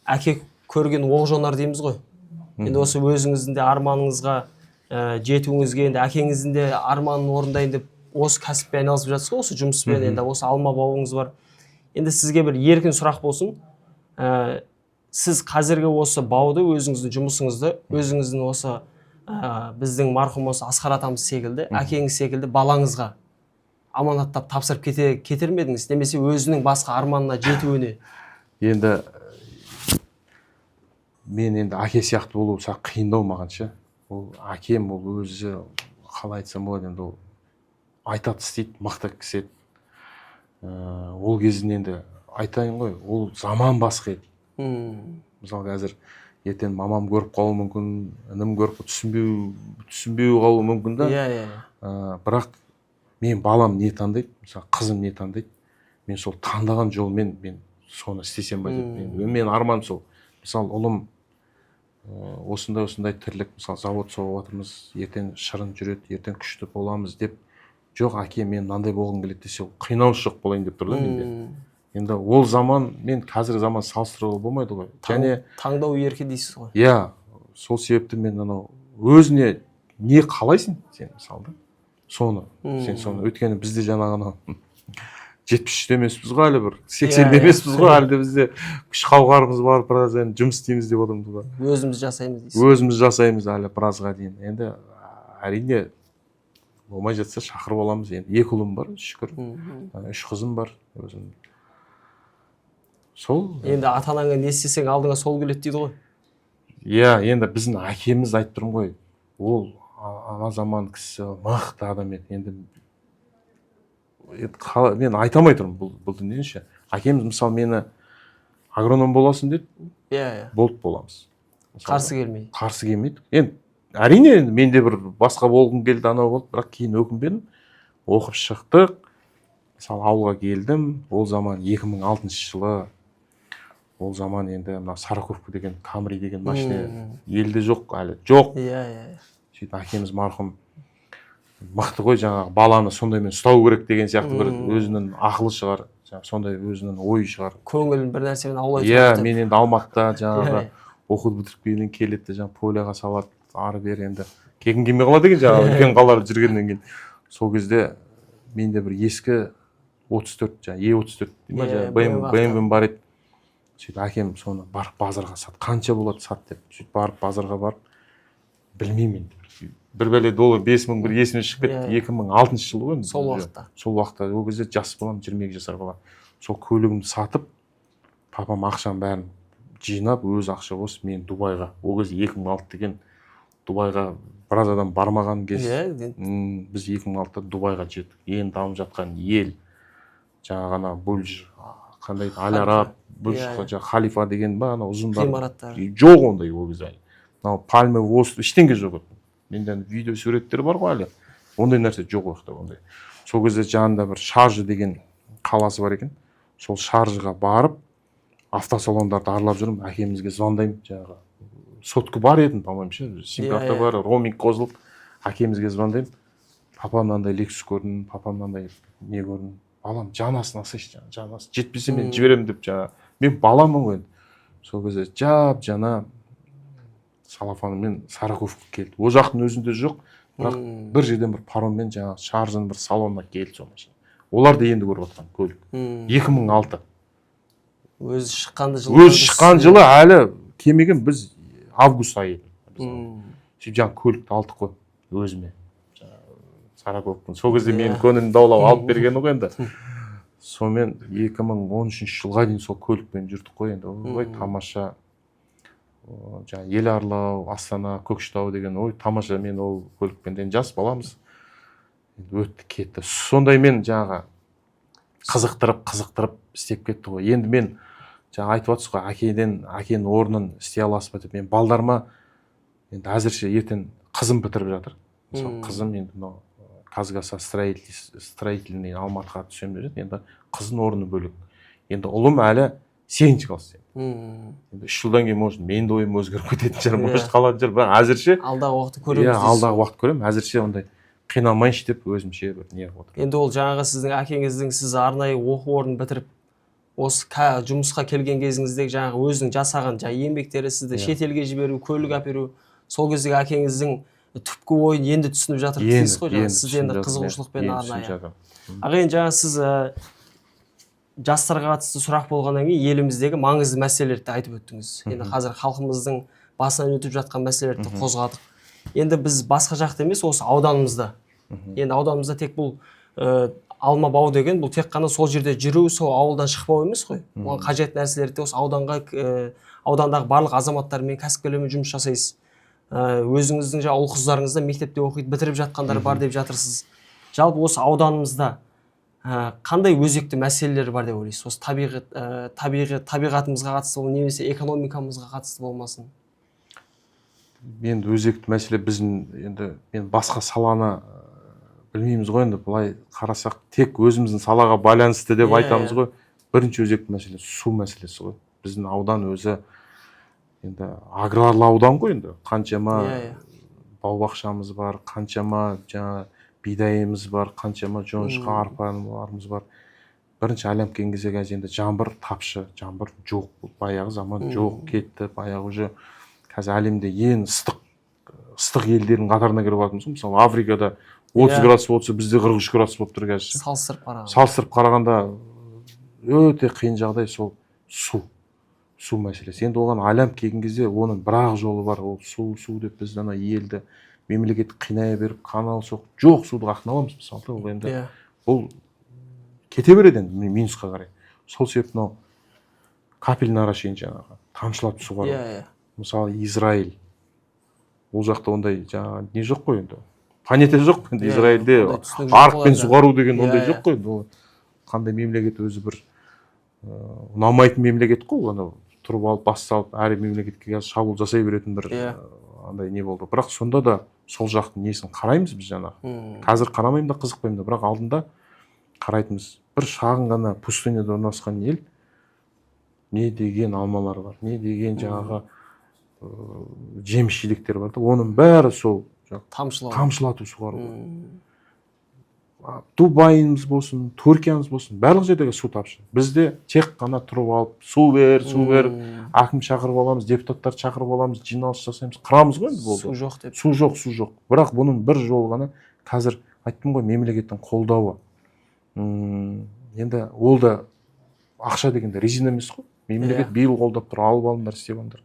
әке көрген оқ жонар дейміз ғой. Енді осы өзіңіздің де арманыңызға жетуіңізге, енді әкеңіздің де арманын орындайын деп осы кәсіппен айналысып жатсыз ғой, осы жұмыспен, енді осы алма бауыңыз бар. Енді сізге бір еркін сұрақ болсын. Сіз қазіргі осы бауды, өзіңіздің жұмысыңызды, өзіңіздің осы біздің марқұм осы Асқар атамыз секілді, әкеңіз секілді балаңызға аманаттап тапсырып кетер ме едіңіз, немесе өзінің басқа арманына жетуіне? Енді мен енді әке сияқты болу қиындау мағанша. Ол әкем, ол өзі қалай айтсам болады, енді ол айтады істейді, мақтап кісі еді. Ол кезін енді айтайын ғой, ол заман басқа еді. Мысалы қазір ертең мамам көріп қалуы мүмкін, інім көріп түсінбеу қалуы мүмкін да. Бірақ мен балам не таңдайды, мысалы қызым не таңдайды, мен сол таңдаған жолмен мен соны істесем ба деп. Мен арман сол. Мысалы ұлым осындай тірлік, мысалы завод соғып жатырмыз, ертең шырын жүреді, ертең күшті боламыз деп, жоқ әке мен мынандай болғым келеді десе, қиналыс жоқ болайын деп тұр да менде. Енді ол заман мен қазіргі заман салыстыруға болмайды ғой. Және таңдау еркі дейсіз ғой. иә, сол себепті мен анау өзіне не қалайсың сен мысалы, соны сен соны, өйткені бізде жаңағы 73-те емеспіз ғой, әлі бір 80-де емеспіз ғой, әлі де бізде күш қауқарымыз бар, біраз енді жұмыс істейміз деп отырмыз ғой. Өзіміз жасаймыз дейсіз. Өзіміз жасаймыз әлі біразға дейін. Енді әрине болмай жатса шақырып аламыз. Енді 2 ұлым бар, шүкір. 3 қызым бар өзім. Сол. Енді ата-анаңа не істесең алдыңа сол келеді дейді ғой. Иә, енді біздің әкеміз айтып тұрмын ғой. Ол ана заман кісі мықты адам еді. Енді мен айта алмай тұрмын бұл дүниені. Әкеміз мысалы мені агроном боласың деді. Иә. Болды, боламыз. Қарсы келмейді. Қарсы келмейді. Енді әрине менде бір басқа болғым келді, анау болды, бірақ кейін өкінбедім. Оқып шықтық. Мысалы ауылға келдім. Ол заман 2006 жылы. Ол заман енді мына Сараковка деген Камри деген машина елде жоқ, әлі жоқ. Иә. Сөйтіп әкеміз марқұм мықты ғой, жаңағы баланы сондаймен ұстау керек деген сияқты бір өзінің ақылы шығар, сондай өзінің ойы шығар. Көңілін бір нәрсемен аулай тұрады. Иә, мен енді Алматыда жаңағы оқуды бітіріп келген келеді, жаңағы поляға салады, ары бері енді кегім келмей қалады екен, жаңағы үлкен қалаларда жүргеннен кейін. Сол кезде менде бір ескі 34, жаңағы E34 деймін, BMW бар еді. Сөйтіп әкем соны барып базарға сат, қанша болады сат деп. Сөйтіп барып базарға барып, білмеймін енді. Бір бәле доллар 5000 бір есіме шығып кетті, 2006 жылы ғой. Сол уақытта. Сол уақытта, ол кезде жас балам, 22 жасар бала. Сол көлігімді сатып, папам ақшам бәрін жинап, өз ақша қосып, мен Дубайға, ол кезде 2006 деген Дубайға біраз адам бармаған кез. Біз 2006-та Дубайға жеттік. Ең дамып жатқан ел. Жаңа ғана Бурдж, қандай Аль-Араб, Халифа деген ба, ана ұзындар. Ғимараттар. Жоқ ондай ол кезде. Мынау пальмы остров, ештеңе жоқ. Менде видео суреттер бар ғой әлі. Ондай нәрсе жоқ уақытта ондай. Сол кезде жанында бір Шаржы деген қаласы бар екен. Сол Шаржыға барып, автосалондарды аралап жүрмін, әкемізге звондаймын, жаңағы. Сотка бар едім, по-моему, сим-карта бар, роуминг қосылып, әкемізге звондаймын. Папам мынандай Lexus көрдім, папам мынандай не көрдім. Балам жанасын асайшы, жанасын. Жетпесе мен жіберемін деп жаңа. Мен баламын ғой. Сол кезде жап-жана салафанымен Сараковка келді. Ол жақтың өзінде жоқ, бірақ бір жерден бір пароммен жаңа Шаржының бір салонына келді сол машина. Олар да енді көріп жатқан көлік. 2006. Өзі шыққан жылы әлі келмеген, біз август айы. Сөйтіп жаңа көлікті алдық қой өзіме. Сараковканың. Сол кезде мен көңілін даулап алып бергені ғой енді. Сонымен 2013 жылға дейін сол көлікпен жүрдік қой енді. Ой, тамаша. Жаңа ел аралау, Астана, Көкшетау деген, ой, тамаша. Мен ол көлікпен жас баламыз. Өтті кетті. Сондаймен жаңағы қызықтырып істеп кетті ғой. Енді мен жаңа айтып отырсыз ғой, әкенің орнын істей аласыз ба деп. Мен балдарыма енді әзірше ертең қызым бітіріп жатыр. Мысалы қызым енді мынау Казгаса строительный Алматыға түсем деп жатыр. Енді қызын орны бөлек. Енді ұлым әлі 7-ші класс. Енді 3 жылдан кейін может мен де ойым өзгеріп кететін шығар, может қалатын шығар, бірақ әзірше алдағы уақытты көреміз. Иә, алдағы уақыт көремін. Әзірше ондай қиналмайыншы деп өзімше бір не қылып отырмын. Енді ол жаңағы сіздің әкеңіздің сіз арнайы оқу орнын бітіріп осы жұмысқа келген кезіңіздегі жаңағы өзінің жасаған еңбектері, сізді шетелге жіберу, көлік әперу, сол кездегі әкеңіздің түпкі ойын енді түсініп жатыр дейсіз ғой. Сіз енді қызығушылықпен арнайы. Ағайын, жаңа сіз жастарға қатысты сұрақ болғаннан кейін еліміздегі маңызды мәселелерді айтып өттіңіз. Енді қазір халқымыздың басынан өтіп жатқан мәселелерді қозғадық. Енді біз басқа жақта емес, осы ауданымызда. Енді ауданымызда тек бұл алма бау деген, бұл тек қана сол жерде жүру, сол ауылдан шықпау емес қой. Оған қажет нәрселерді осы аудандағы барлық азаматтармен, кәсіпкерлермен жұмыс жасайсыз. Өзіңіздің ұл қыздарыңызда мектепте оқиды, бітіріп жатқандар бар деп жатырсыз. Жалпы осы ауданымызда қандай өзекті мәселелер бар деп ойлайсыз? Осы табиғатымызға қатысты, немесе экономикамызға қатысты болмасын? Мен өзекті мәселе біздің енді мен басқа саланы білмейміз ғой, енді былай қарасақ тек өзіміздің салаға байланысты деп айтамыз ғой. Бірінші өзекті мәселе су мәселесі ғой. Біздің аудан өзі енді аграрлы аудан ғой, енді қаншама Иә. бау бақшамыз бар, қаншама жаңа бидайымыз бар, қаншама жоңышқа арпаларымыз бар. Бірінші айналып келген кезде қазір енді жаңбыр тапшы, жаңбыр жоқ, баяғы заман жоқ, кетті. Баяғы уже қазір әлемде ең ыстық елдердің қатарына кіріп жатырмыз ғой. Мысалы Африкада 30 градус болса, бізде 43 градус болып тұр қазір. Салыстырып қарағанда өте қиын жағдай сол су мәселесі. Енді оған айналып келген кезде оның бір-ақ жолы бар. Ол су деп біз ана елді мемлекет қинай беріп, канал соқ, жоқ суды қаяқтан аламыз мысалы. Ол енді бұл кете береді енді минусқа қарай. Сол себепті мынау капельный орошение жаңағы тамшылап суғару. Мысалы Израиль, ол жақта ондай жаңағы не жоқ қой енді. Планета жоқ енді Израильде арықпен суғару деген ондай жоқ қой енді. Қандай мемлекет өзі бір ұнамайтын мемлекет қой, ана тұрып алып бас салып әр мемлекетке шабуыл жасай беретін бір андай не болды. Бірақ сонда да сол жақтың несін қараймыз біз жаңағы. Қазір қарамаймын да қызықпаймын да, бірақ алдында қарайтынбыз. Бір шағын ғана пустыняда орналасқан ел, не деген алмалар бар, не деген жаңағы жеміс жидектер бар да, оның бәрі сол тамшылату суғару. Дубайымыз болсын, Түркиямыз болсын, барлық жердегі су тапшы. Бізде тек қана тұрып алып, су бер, әкім шақырып аламыз, депутаттар шақырып аламыз, жиналыс жасаймыз, қырамыз ғой енді болды. Су жоқ деп. Су жоқ. Бірақ бұның бір жолы ғана, қазір айттым ғой, мемлекеттің қолдауы. Енді ол да ақша дегенде резина емес қой. Мемлекет биыл қолдап тұр, алып алыңдар, істеп алыңдар.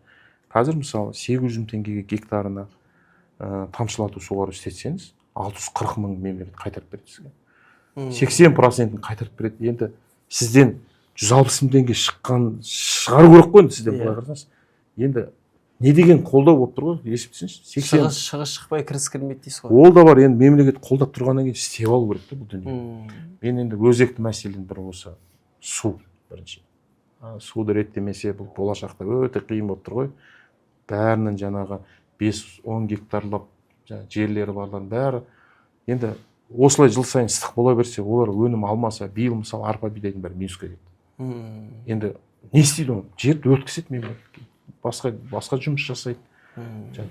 Қазір мысалы 800 мың теңгеге гектарына тамшылату суғару істетсеңіз, 640 мың мемлекет қайтарып береді сізге. 80%-ін қайтарып береді. Енді сізден 160 мың теңге шығару керек қой енді сізден былай қарасаңыз. Енді не деген қолдау болып тұр ғой, есептесеңізші. Шығыс шықпай кіріс кірмейді дейсіз ғой. Ол да бар, енді мемлекет қолдап тұрғаннан кейін істеп алу керек та бұл дүние. Мен енді өзекті мәселенің бірі осы су бірінші. Суды реттемесе бұл болашақта өте қиын болып тұр ғой. Бәрінің жаңағы 5-10 гектарлап жерлері барлардың бәрі енді осылай жыл сайын ыстық бола берсе, олар өнім алмаса, биыл мысалы арпа бидайдың бәрі минусқа кетті. Енді не істейді оны? Жерді өткізеді мемлекетке. Басқа жұмыс жасайды.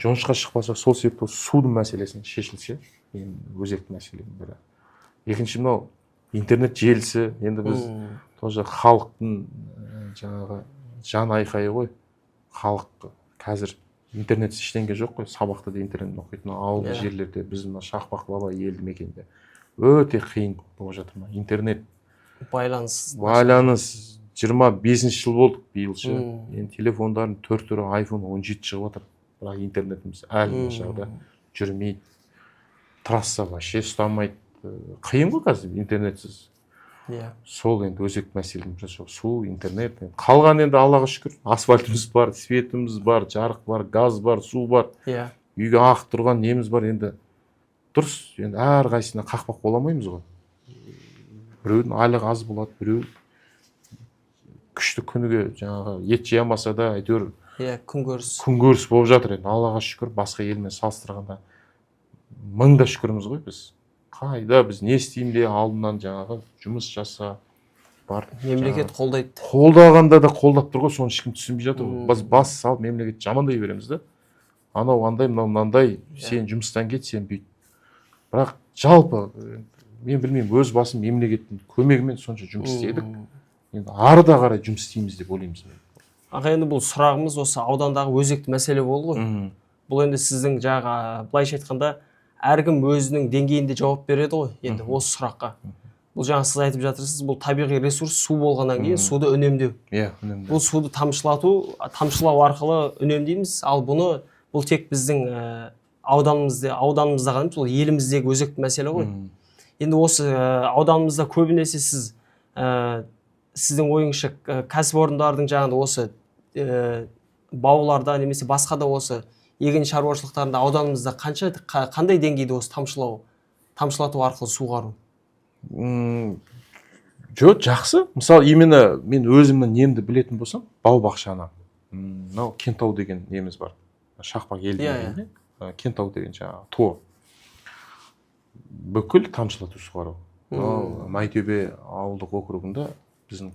Жоңышқа шықпаса, сол себепті судың мәселесін шешілсе, өзекті мәселенің бірі. Екінші мынау интернет желісі, енді біз тоже халықтың жаңағы жан айқайы ғой. Халық қазір интернет ештеңе жоқ қой, сабақта да интернет оқитын ауылды жерлерде, біздің Шақпақ баба елді мекенде өте қиын болып жатыр ма? Интернет байланыс 25 жыл болдық биылшы. Енді телефондардың 4 түрі iPhone 17 шығып жатыр. Бірақ интернетіміз әлі нашарда жүрмейді. Трасса вообще ұстамайды. Қиын ғой қазір интернетсіз. Сол енді өзекті мәселенің бірі сол су, интернет. Қалған енді Аллаға шүкір, асфальтымыз бар, светіміз бар, жарық бар, газ бар, су бар. Үйге ағып тұрған неміз бар. Енді дұрыс, енді әр қайсысына қақпақ бола алмаймыз ғой. Біреудің айлығы аз болады, біреу күшті күніге жаңағы ет жей алмаса да әйтеуір күнкөріс болып жатыр. Енді Аллаға шүкір, басқа елмен салыстырғанда мыңда шүкіріміз ғой біз. Қайда біз не істеймін де алдынан жаңағы жұмыс жаса бар. Мемлекет қолдайды. Қолдағанда да қолдап тұр ғой, соны ешкім түсінбей жатыр. Біз бас салып мемлекет жамандай береміз да. Анау андай, мынау мынандай, сен жұмыстан кет, сен бүйт. Бірақ жалпы мен білмеймін, өз басым мемлекеттің көмегімен сонша жұмыс істедік. Енді арыда қарай жұмыс істейміз деп ойлаймыз. Аға, енді бұл сұрағымыз осы аудандағы өзекті мәселе болды ғой. Бұл енді сіздің жаңа былайша айтқанда әркім өзінің деңгейінде жауап береді ғой, енді осы сұраққа. Бұл жаңа сіз айтып жатырсыз, бұл табиғи ресурс су болғаннан кейін суды үнемдеу. Бұл суды тамшылау арқылы үнемдейміз, ал бұл тек біздің ауданымызда ғана емес, бұл еліміздегі өзекті мәселе ғой. Енді осы ауданымызда көбінесе сіздің ойыңызша кәсіпорындардың жаңағы осы бауларда немесе басқа да осы егін шаруашылықтарында ауданымызда қандай деңгейде осы тамшылату арқылы суғару? Жоқ, жақсы. Мысалы, именно мен өзімнің немді білетін болсам, бау бақшаны. Мынау Кентау деген неміз бар. Шақпақ елді мекенінде. Кентау деген жаңағы то. Бүкіл тамшылату суғару. Майтөбе ауылдық округында, біздің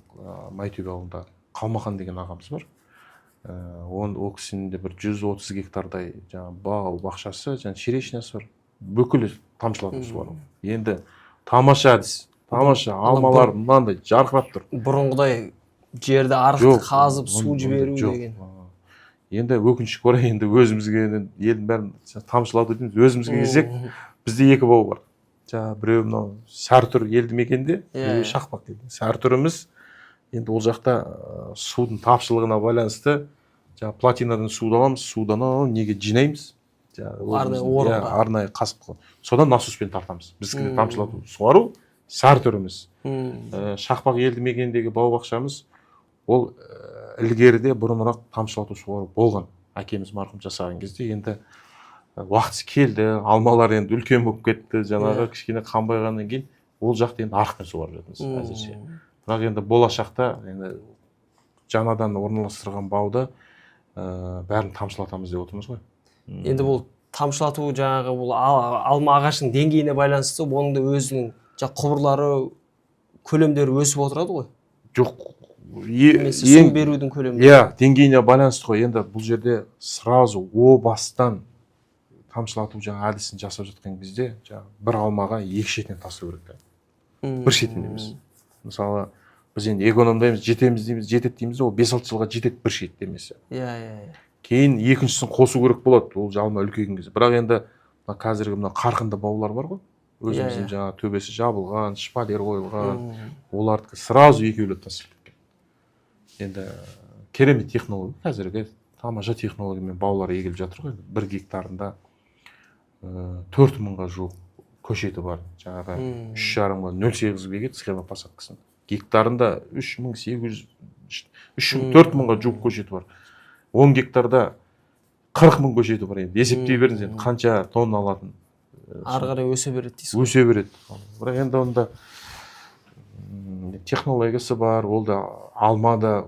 Майтөбе ауылында Қалмақан деген ағамыз бар. Ол кісінің де бір 130 гектардай жаңағы бау бақшасы, жаңағы черешнясы бар. Бүкіл тамшылату суару. Енді тамаша әдіс. Тамаша алмалар мынандай жарқырап тұр. Бұрынғыдай жерді арықтық қазып су жіберу деген. Енді өкінішке орай енді өзімізге елдің бәрін тамшылату дейміз, өзімізге келсек, бізде 2 бау бар. Жаңағы біреу мынау Сарытүр елді мекенде, біреу Шақпақ елді. Сарытүріміз енді ол жақта судың тапшылығына байланысты жаңағы плотинадан суды аламыз, судан неге жинаймыз? Арнайы қасып қылып. Содан насоспен тартамыз. Біздікі тамшылату суару Сарытүріміз. Шақпақ елді мекеніндегі бау бақшамыз ол ілгеріде бұрынырақ тамшылату суару болған. Әкеміз марқұм жасаған кезде енді уақыты келді, алмалар енді үлкен болып кетті, жаңағы кішкене қанбайғаннан кейін ол жақты енді арықпен суарып жатырмыз әзірше. Бірақ енді болашақта енді жаңадан орналастырған бауды бәрін тамшылатамыз деп отырмыз ғой. Енді бұл тамшылату жаңағы бұл алма ағашының деңгейіне байланысты, оның да өзінің құбырлары, көлемдері өсіп отырады ғой. Жоқ. Су берудің көлемі. Деңгейіне байланысты ғой. Енді бұл жерде сразу о бастан тамшылату жаңа әдісін жасап жатқан кезде бір алмаға 2 шетінен тастау керек. Бір шетінен емес. Мысалы, біз енді экономдаймыз, жетеміз дейміз, жетеді дейміз, ол 5-6 жылға жетеді бір шет демесе. Кейін екіншісін қосу керек болады, ол алма үлкейген кезде. Бірақ енді қазіргі мына қарқынды баулар бар ғой. Өзіміздің жаңа төбесі жабылған, шпалер қойылған, оларды сразу екеулеп тастап кеткен. Енді керемет технология, қазіргі тамаша технологиямен баулар егіліп жатыр ғой. 1 гектарында 4000-ға жуық көшеті бар. Жаңағы 3,5-ға 0,8 бекет схема посадкасын. Гектарында 4,000-ға жуық көшеті бар. 10 гектарда 40.000 көшеті бар. Енді есептей беріңіз, енді қанша тонна алатын. Ары қарай өсе береді дейсіз. Өсе береді. Бірақ енді онда технологиясы бар, ол да алмада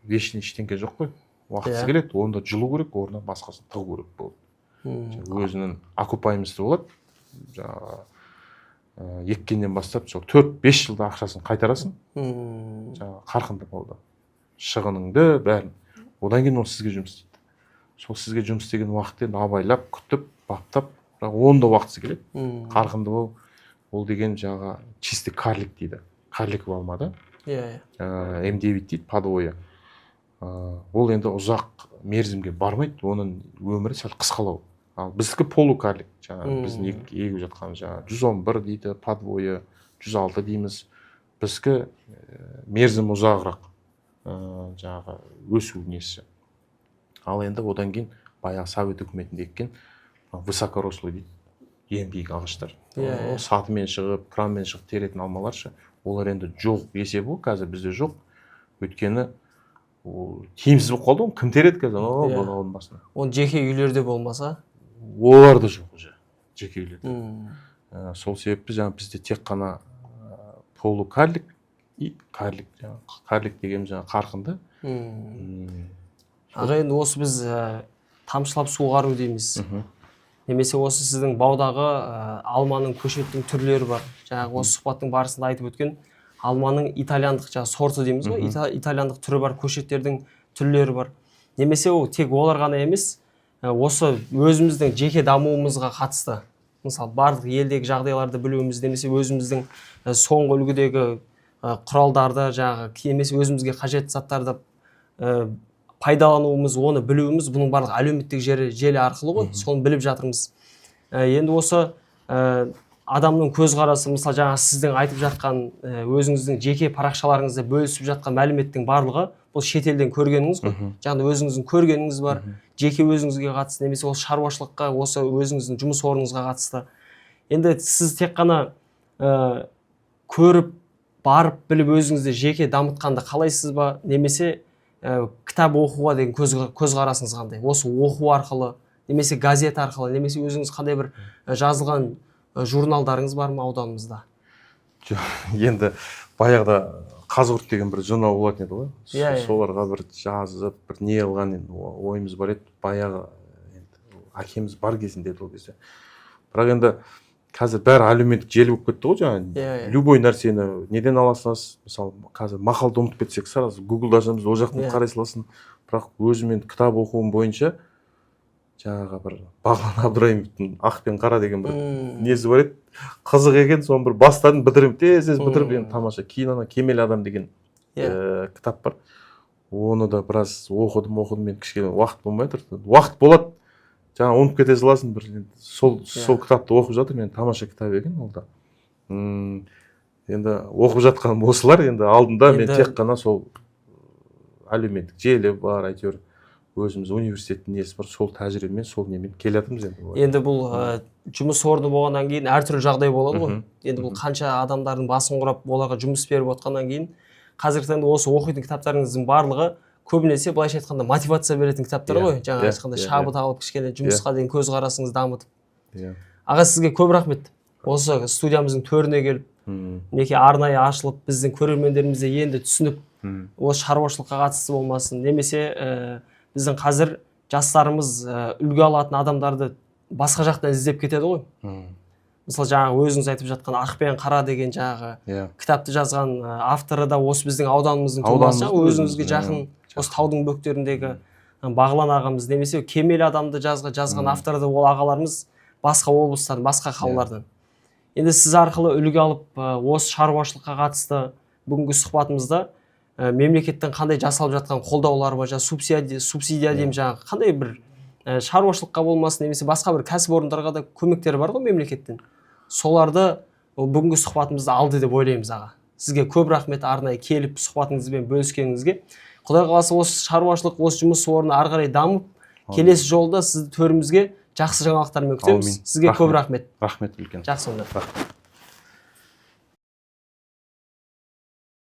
вечный ештеңке жоқ қой. Уақытысы келеді, онда жылу керек, орнына басқасын тығу керек болады. Өзінің окупаемості болады. Еккеннен бастап 4-5 жылда ақшасын қайтарасың. Қарқынды болды. Шығыныңды бәрін. Одан кейін ол сізге жұмыс істейді. Сол сізге жұмыс істеген уақытты абайлап, күтіп, баптап, бірақ онда уақытысы келеді. Қарқынды ол деген жаңағы чистый карлик дейді. Карлик алмада. М9 дейді, подвойы. Ол енді ұзақ мерзімге бармайды, оның өмірі сәл қысқалау. Ал біздікі полукарлик, жаңағы біздің егіп жатқан жаңағы 111 дейді, подвойы, 106 дейміз. Біздікі мерзім ұзағырақ жаңағы өсу несі. Ал енді одан кейін баяғы Совет үкіметінде еккен высокорослый дейді, ең биік ағаштар. Сатымен шығып, кранмен шығып теретін алмаларшы. Олар енді жоқ есебі ғой, қазір бізде жоқ. Өйткені тиімсіз болып қалды ғой, кім тереді қазір? Оның басына. Оны жеке үйлерде болмаса? Олар да жоқ уже, жеке үйлерде. Сол себепті бізде тек қана полукарлик и карлик. Карлик деген қарқынды. Аға, енді осы біз тамшылап суғару дейміз. Немесе осы сіздің баудағы алманың көшеттің түрлері бар. Жаңағы осы сұхбаттың барысында айтып өткен алманың итальяндық сорты дейміз ғой. Итальяндық түрі бар, көшеттердің түрлері бар. Немесе ол тек олар ғана емес, осы өзіміздің жеке дамуымызға қатысты. Мысалы, барлық елдегі жағдайларды білуіміз, немесе өзіміздің соңғы үлгідегі құралдарды, немесе өзімізге қажетті заттарды пайдалануымыз, оны білуіміз, бұның барлық әлеуметтік желі арқылы ғой, соны біліп жатырмыз. Енді осы адамның көзқарасы, мысалы жаңа сіздің айтып жатқан өзіңіздің жеке парақшаларыңызда бөлісіп жатқан мәліметтің барлығы бұл шетелден көргеніңіз ғой. Жаңа өзіңіздің көргеніңіз бар, жеке өзіңізге қатысты, немесе ол шаруашылыққа, осы өзіңіздің жұмыс орныңызға қатысты. Енді сіз тек қана көріп, барып, біліп өзіңізді жеке дамытқанды қалайсыз ба, немесе кітап оқуға деген көзқарасыңыз қандай? Осы оқу арқылы, немесе газет арқылы, немесе өзіңіз қандай бір жазылған журналдарыңыз бар ма ауданымызда? Енді баяғыда Қазығұрт деген бір журнал болатын еді ғой. Соларға бір жазып, бір не алған ойымыз бар еді. Баяғы әкеміз бар кезінде еді ол кезде. Бірақ енді қазір бәрі әлеуметтік желі болып кетті ғой жаңағы. Иә. Любой нәрсені неден аласыз? Мысалы, қазір мақалды ұмытып кетсек, сразу Google ашамыз, ол жақтан Иә. қарай саласың. Бірақ өзімен кітап оқуым бойынша жаңағы бір Бағлан Абдраимовтың Ақ пен қара деген бір несі бар еді. Қызық екен, соны бір бастадым, бітіріп, тез бітіріп, енді тамаша. Кейін ана Кемел адам деген кітап бар. Оны да біраз оқыдым, мен кішкене уақыт болмай тұр. Уақыт болады, жаңа ұмытып кете саласың, бір сол кітапты оқып жатыр, мен тамаша кітап екен ол да. Енді оқып жатқаным осылар, енді алдында мен тек қана сол әлеуметтік желі бар, әйтеуір өзіміз университеттің несі бар, сол тәжірибемен, сол немен келе жатырмыз енді. Енді бұл жұмыс орны болғаннан кейін әртүрлі жағдай болады ғой. Енді бұл қанша адамдардың басын құрап оларға жұмыс беріп отқаннан кейін қазіргі таңда осы оқитын кітаптарыңыздың барлығы көбінесе былайша айтқанда мотивация беретін кітаптар ғой. Жаңа айтқанда шабыт алып кішкене жұмысқа деген көзқарасыңызды дамытып. Аға, сізге көп рахмет. Осы студиямыздың төріне келіп, мінекей арнайы ашылып, біздің көрермендерімізді енді түсініп, осы шаруашылыққа қатысты болмасын, немесе біздің қазір жастарымыз үлгі алатын адамдарды басқа жақтан іздеп кетеді ғой. Мысалы, жаңағы өзіңіз айтып жатқан Ақ пен қара деген жаңағы кітапты жазған авторы да осы біздің ауданымыздың тумасы, өзіңізге жақын, осы таудың бөктеріндегі Бағлан ағамыз, немесе Кемел адамды жазған авторы да ол ағаларымыз басқа облыстан, басқа қалалардан. Енді сіз арқылы үлгі алып, осы шаруашылыққа қатысты бүгінгі сұхбатымызда мемлекеттен қандай жасалып жатқан қолдаулар бар, субсидия деймін, жаңағы қандай бір шаруашылыққа болмасын, немесе басқа бір кәсіпорындарға да көмектері бар ғой мемлекеттен. Соларды бүгінгі сұхбатымызды алды деп ойлаймыз аға. Сізге көп рахмет, арнайы келіп сұхбатыңызбен бөліскеніңізге. Құдай қаласа осы шаруашылық, осы жұмыс орны ары қарай дамып, келесі жолда сізді төрімізге жақсы жаңалықтармен күтеміз. Сізге көп рахмет. Рахмет үлкен. Жақсы онда.